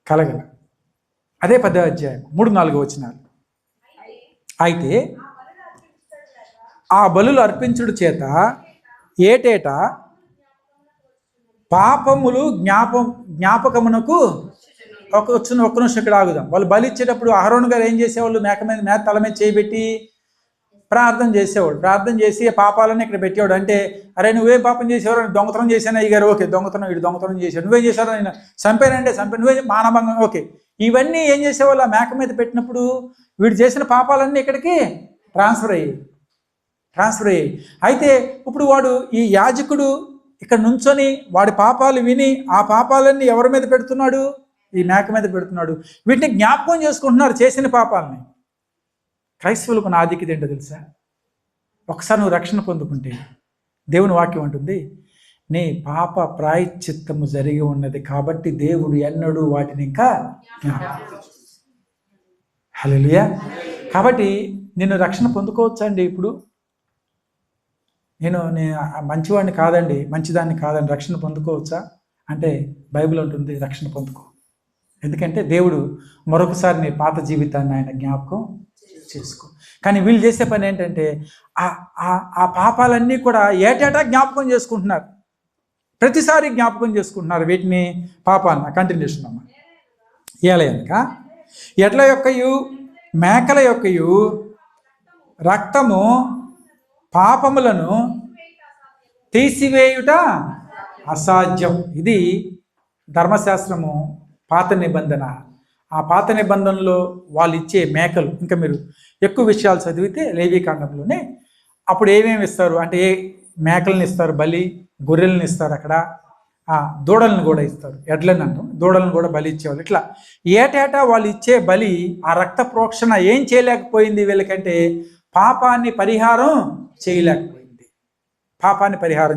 కలగల. అదే 10వ అధ్యాయం 3-4 వచనాలు. అయితే ఆ బలులు అర్పించుడు చేత ఏటేటా పాపములు జ్ఞాపకమునకు ఒక్క నిమిషం ఇక్కడ ఆగుదాం. వాళ్ళు బలి ఇచ్చేటప్పుడు అహరోను గారు ఏం చేసేవాళ్ళు? మేక తల మీద చేయబెట్టి ప్రార్థన చేసేవాడు. ప్రార్థన చేసి పాపాలన్నీ ఇక్కడ పెట్టేవాడు. అంటే అరే నువ్వేం పాపం చేసేవారు? దొంగతనం చేశాను అయ్యారు. ఓకే, దొంగతనం చేశాడు. నువ్వేం చేశారు? ఆయన చంపానంటే నువ్వే మానభంగం. ఓకే, ఇవన్నీ ఏం చేసేవాళ్ళు? ఆ మేక మీద పెట్టినప్పుడు వీడు చేసిన పాపాలన్నీ ఇక్కడికి ట్రాన్స్ఫర్ అయ్యాయి. అయితే ఇప్పుడు వాడు, ఈ యాజకుడు ఇక్కడ నుంచొని వాడి పాపాలు విని ఆ పాపాలన్నీ ఎవరి మీద పెడుతున్నాడు? ఈ మేక మీద పెడుతున్నాడు. వీటిని జ్ఞాపకం చేసుకుంటున్నారు చేసిన పాపాలని. క్రైస్తవులకు నా ఆధిక్యత ఏంటో తెలుసా? ఒకసారి నువ్వు రక్షణ పొందుకుంటే దేవుని వాక్యం అంటుంది, నీ పాప ప్రాయశ్చిత్తము జరిగి ఉన్నది కాబట్టి దేవుడు ఎన్నడూ వాటిని ఇంకా హల్లెలూయా. కాబట్టి నేను రక్షణ పొందుకోవచ్చా అండి? ఇప్పుడు నేను మంచివాడిని కాదండి, మంచిదాన్ని కాదండి, రక్షణ పొందుకోవచ్చా అంటే బైబిల్ ఉంటుంది రక్షణ పొందుకో. ఎందుకంటే దేవుడు మరొకసారి నీ పాత జీవితాన్ని ఆయన జ్ఞాపకం చేసుకో. కానీ వీళ్ళు చేసే పని ఏంటంటే ఆ పాపాలన్నీ కూడా ఏటేటా జ్ఞాపకం చేసుకుంటున్నారు. ప్రతిసారి జ్ఞాపకం చేసుకుంటున్నారు వీటిని, పాపాలను. కంటిన్యూషన్ అమ్మ. ఏలయనక ఎడ్ల యొక్కయు మేకల యొక్కయు రక్తము పాపములను తీసివేయుట అసాధ్యం. ఇది ధర్మశాస్త్రము, పాత నిబంధన. ఆ పాత నిబంధనలో వాళ్ళు ఇచ్చే మేకలు, ఇంకా మీరు ఎక్కువ విషయాలు చదివితే లేవీకాండంలోనే అప్పుడు ఏమేమి ఇస్తారు అంటే, ఏ మేకలను ఇస్తారు, బలి గొర్రెలను ఇస్తారు, అక్కడ దూడలను కూడా ఇస్తారు. ఎడ్లని అంటాం, దూడలను కూడా బలి ఇచ్చేవాళ్ళు. ఇట్లా ఏటేటా వాళ్ళు ఇచ్చే బలి ఆ రక్త ప్రోక్షణ ఏం చేయలేకపోయింది వీళ్ళకంటే? పాపాన్ని పరిహారం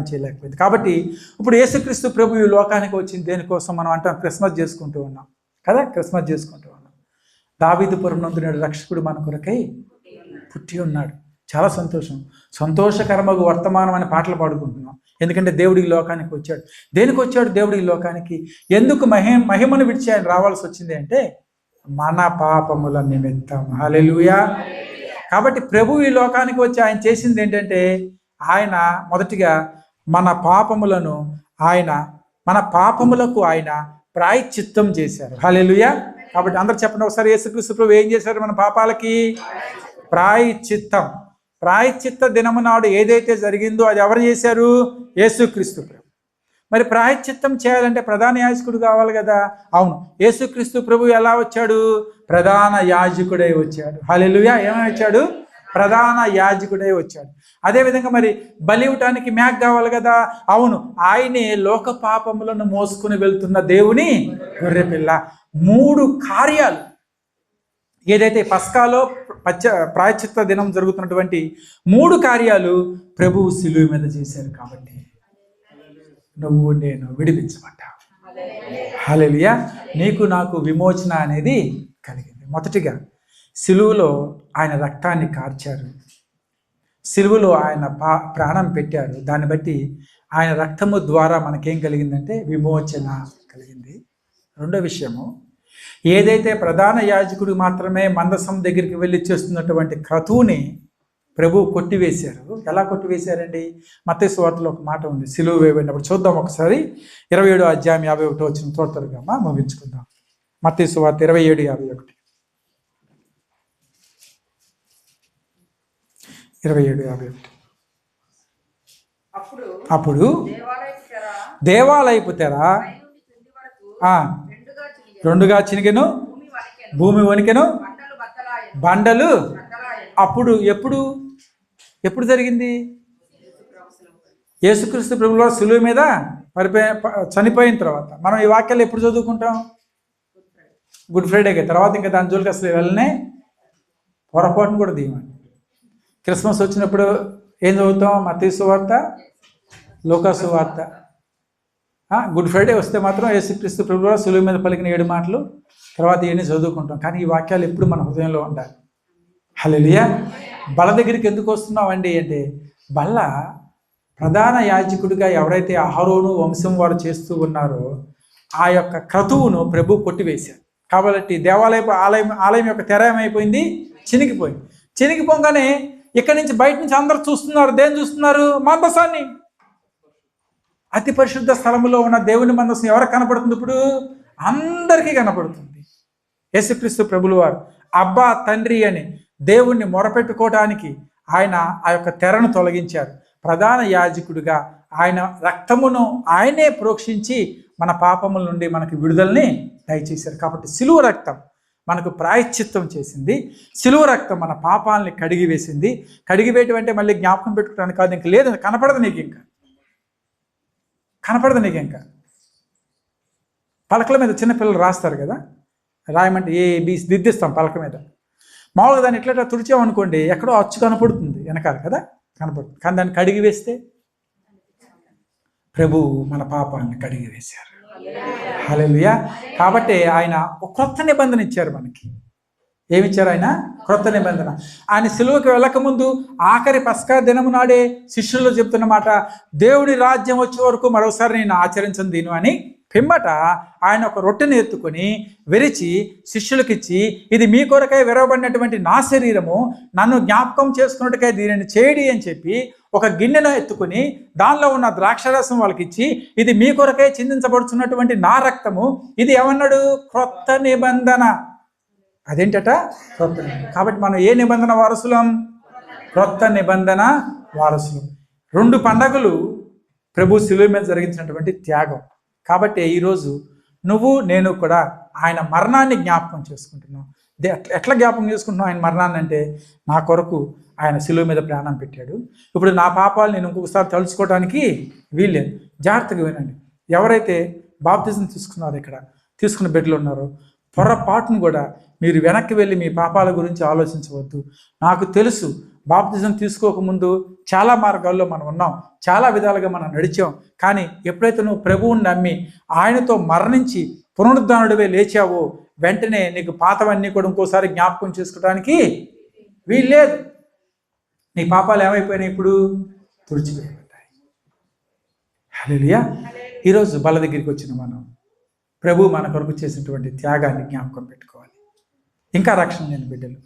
చేయలేకపోయింది. కాబట్టి ఇప్పుడు యేసుక్రీస్తు ప్రభు ఈ లోకానికి వచ్చింది దేనికోసం? మనం అంటాం క్రిస్మస్ చేసుకుంటూ ఉన్నాం కదా, క్రిస్మస్ చేసుకుంటూ ఉన్నాం. దావీదుపురం నందున రక్షకుడు మన కొరకై పుట్టి ఉన్నాడు. చాలా సంతోషకరమగు వర్తమానం అనే పాటలు పాడుకుంటున్నాం. ఎందుకంటే దేవుడి లోకానికి వచ్చాడు. దేనికి వచ్చాడు దేవుడి లోకానికి? ఎందుకు మహిమను విడిచి ఆయన రావాల్సి వచ్చింది అంటే మన పాపముల నిమిత్తం. హల్లెలూయా. కాబట్టి ప్రభు ఈ లోకానికి వచ్చి ఆయన చేసింది ఏంటంటే, ఆయన మొదటిగా మన పాపములకు ఆయన ప్రాయశ్చిత్తం చేశారు. హల్లెలూయా. కాబట్టి అందరు చెప్పండి ఒకసారి, యేసుక్రీస్తు ప్రభు ఏం చేశారు మన పాపాలకి? ప్రాయశ్చిత్త దినము నాడు ఏదైతే జరిగిందో అది ఎవరు చేశారు? యేసుక్రీస్తు ప్రభు. మరి ప్రాయశ్చిత్తం చేయాలంటే ప్రధాన యాజకుడు కావాలి కదా. అవును, యేసుక్రీస్తు ప్రభు ఎలా వచ్చాడు? ప్రధాన యాజకుడై వచ్చాడు. హల్లెలూయా. ఏమై వచ్చాడు? ప్రధాన యాజకుడై వచ్చాడు. అదేవిధంగా మరి బలి ఇవ్వటానికి మేక కావాలి కదా. అవును, ఆయనే లోక పాపములను మోసుకుని వెళ్తున్న దేవుని గొర్రెపిల్ల. 3 కార్యాలు ఏదైతే పస్కాలో ప్రాయశ్చిత్త దినం జరుగుతున్నటువంటి 3 కార్యాలు ప్రభువు శిలువ మీద చేశారు. కాబట్టి నువ్వు నేను విడిపించబడ్డావు. హల్లెలూయా. నీకు నాకు విమోచన అనేది కలిగింది. మొదటిగా శిలువలో ఆయన రక్తాన్ని కార్చారు, శిలువలో ఆయన ప్రాణం పెట్టారు. దాన్ని బట్టి ఆయన రక్తము ద్వారా మనకేం కలిగిందంటే విమోచన కలిగింది. రెండో విషయము, ఏదైతే ప్రధాన యాజకుడు మాత్రమే మందసం దగ్గరికి వెళ్ళి చేస్తున్నటువంటి క్రతువుని ప్రభు కొట్టివేశారు. ఎలా కొట్టివేశారండి? మత్తయి సువార్తలో ఒక మాట ఉంది, సిలువ వేయబడినప్పుడు. చూద్దాం ఒకసారి. 27వ అధ్యాయం 51 వచ్చిన త్వరగా ముగించుకుందాం. మత్తయి సువార్త 27:51. 27:51. అప్పుడు దేవాలయపు తెర రెండుగా చినిగెను, భూమి వణికెను, బండలు. అప్పుడు ఎప్పుడు జరిగింది? యేసుక్రీస్తు ప్రభువు శిలువ మీద చనిపోయిన తర్వాత. మనం ఈ వాక్యాలు ఎప్పుడు చదువుకుంటాం? గుడ్ ఫ్రైడేకి తర్వాత. ఇంకా దాని జోలికి అసలు వెళ్ళనే పొరపాటును కూడా దీయమండి. క్రిస్మస్ వచ్చినప్పుడు ఏం చదువుతాం? మత్తయి సువార్త, లూకా సువార్త. గుడ్ ఫ్రైడే వస్తే మాత్రం యేసుక్రీస్తు ప్రభువు శిలువ మీద పలికిన 7 మాటలు, తర్వాత ఇవన్నీ చదువుకుంటాం. కానీ ఈ వాక్యాలు ఎప్పుడు మన హృదయంలో ఉండాలి. హల్లెలూయా. బల్ల దగ్గరికి ఎందుకు వస్తున్నామండి అంటే, బల్ల ప్రధాన యాజకుడిగా ఎవరైతే అహరోను వంశం వారు చేస్తూ ఉన్నారో ఆ యొక్క క్రతువును ప్రభు కొట్టివేశారు. కాబట్టి దేవాలయపు ఆలయం యొక్క తెర ఏమైపోయింది? చినిగిపోగానే ఇక్కడి నుంచి బయట నుంచి అందరు చూస్తున్నారు. దేని చూస్తున్నారు? మందసాన్ని. అతి పరిశుద్ధ స్థలంలో ఉన్న దేవుని మందసం ఎవరికి కనపడుతుంది? ఇప్పుడు అందరికీ కనపడుతుంది. యేసుక్రీస్తు ప్రభులు వారు అబ్బా తండ్రి అని దేవుణ్ణి మొరపెట్టుకోవడానికి ఆయన ఆ యొక్క తెరను తొలగించారు. ప్రధాన యాజకుడిగా ఆయన రక్తమును ఆయనే ప్రోక్షించి మన పాపముల నుండి మనకు విడుదలని దయచేశారు. కాబట్టి శిలువ రక్తం మనకు ప్రాయశ్చిత్తం చేసింది. శిలువ రక్తం మన పాపాలని కడిగివేసింది. కడిగివేయటం అంటే మళ్ళీ జ్ఞాపకం పెట్టుకోవడానికి కాదు. ఇంక లేదు, కనపడదు నీకు ఇంకా. పలకల మీద చిన్నపిల్లలు రాస్తారు కదా, రాయమంటే బి దిద్దిస్తాం పలక మీద. మామూలుగా దాన్ని ఎట్లా తుడిచామనుకోండి, ఎక్కడో అచ్చు కనపడుతుంది వెనకాల కదా, కనపడుతుంది. కానీ దాన్ని కడిగి వేస్తే ప్రభు మన పాపాన్ని కడిగి వేశారు. హల్లెలూయా. కాబట్టి ఆయన ఒక క్రొత్త నిబంధన ఇచ్చారు మనకి. ఏమిచ్చారు? ఆయన క్రొత్త నిబంధన. ఆయన సిలువకి వెళ్ళకముందు ఆఖరి పస్కా దినము నాడే శిష్యుల్లో చెప్తున్న మాట, దేవుడి రాజ్యం వచ్చే వరకు మరోసారి నేను ఆచరించను దీను అని. పిమ్మట ఆయన ఒక రొట్టెని ఎత్తుకొని విరిచి శిష్యులకిచ్చి, ఇది మీ కొరకై విరవబడినటువంటి నా శరీరము, నన్ను జ్ఞాపకం చేసుకున్నట్టుకై దీనిని చేయడి అని చెప్పి ఒక గిన్నెను ఎత్తుకుని దానిలో ఉన్న ద్రాక్షరసం వాళ్ళకిచ్చి, ఇది మీ కొరకై చిందించబడుతున్నటువంటి నా రక్తము, ఇది ఏమన్నాడు? క్రొత్త నిబంధన. అదేంటట? క్రొత్త నిబంధన. కాబట్టి మనం ఏ నిబంధన వారసులం? క్రొత్త నిబంధన వారసులం. 2 పండగలు ప్రభు శిలువ మీద జరిగించినటువంటి త్యాగం. కాబట్టి ఈరోజు నువ్వు నేను కూడా ఆయన మరణాన్ని జ్ఞాపకం చేసుకుంటున్నాం. ఎట్లా జ్ఞాపకం చేసుకుంటున్నాం ఆయన మరణాన్ని అంటే, నా కొరకు ఆయన శిలువ మీద ప్రాణం పెట్టాడు. ఇప్పుడు నా పాపాలు నేను ఇంకొకసారి తలుచుకోవడానికి వీల్లేదు. జాగ్రత్తగా వినండి. ఎవరైతే బాప్తిజం తీసుకున్నారో, ఇక్కడ తీసుకున్న బిడ్డలు ఉన్నారో, పొరపాటును కూడా మీరు వెనక్కి వెళ్ళి మీ పాపాల గురించి ఆలోచించవద్దు. నాకు తెలుసు, బాప్తిజం తీసుకోకముందు చాలా మార్గాల్లో మనం ఉన్నాం, చాలా విధాలుగా మనం నడిచాం. కానీ ఎప్పుడైతే నువ్వు ప్రభువుని నమ్మి ఆయనతో మరణించి పునరుద్ధానుడివే లేచావో, వెంటనే నీకు పాతవన్నీ కూడా ఇంకోసారి జ్ఞాపకం చేసుకోవడానికి వీల్లేదు. నీ పాపాలు ఏమైపోయినాయి? ఇప్పుడు తుడిచివేయబడ్డాయి. హల్లెలూయా. ఈరోజు బల్ల దగ్గరికి వచ్చిన మనం ప్రభు మన కొరకు చేసినటువంటి త్యాగాన్ని జ్ఞాపకం పెట్టుకోవాలి. ఇంకా రక్షణ లేని బిడ్డలు,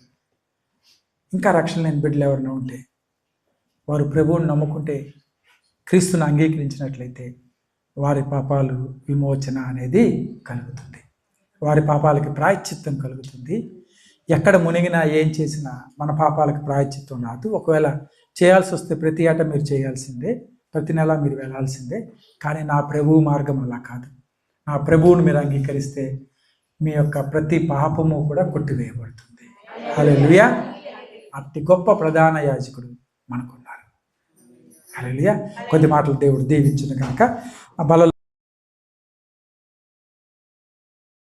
ఇంకా రక్షణ లేని బిడ్డలు ఎవరైనా ఉంటే వారు ప్రభువుని నమ్ముకుంటే, క్రీస్తుని అంగీకరించినట్లయితే వారి పాపాలు విమోచన అనేది కలుగుతుంది. వారి పాపాలకి ప్రాయశ్చిత్తం కలుగుతుంది. ఎక్కడ మునిగినా ఏం చేసినా మన పాపాలకు ప్రాయశ్చిత్తం రాదు. ఒకవేళ చేయాల్సి వస్తే ప్రతి ఏటా మీరు చేయాల్సిందే, ప్రతి నెల మీరు వెళ్ళాల్సిందే. కానీ నా ప్రభువు మార్గం అలా కాదు. నా ప్రభువుని మీరు అంగీకరిస్తే మీ యొక్క ప్రతి పాపము కూడా కొట్టివేయబడుతుంది. హల్లెలూయా. అతి గొప్ప ప్రధాన యాజకుడు మనకున్నారు. హల్లెలూయా. కొద్ది మాటలు దేవుడు దీవించును కనుక ఆ బలలో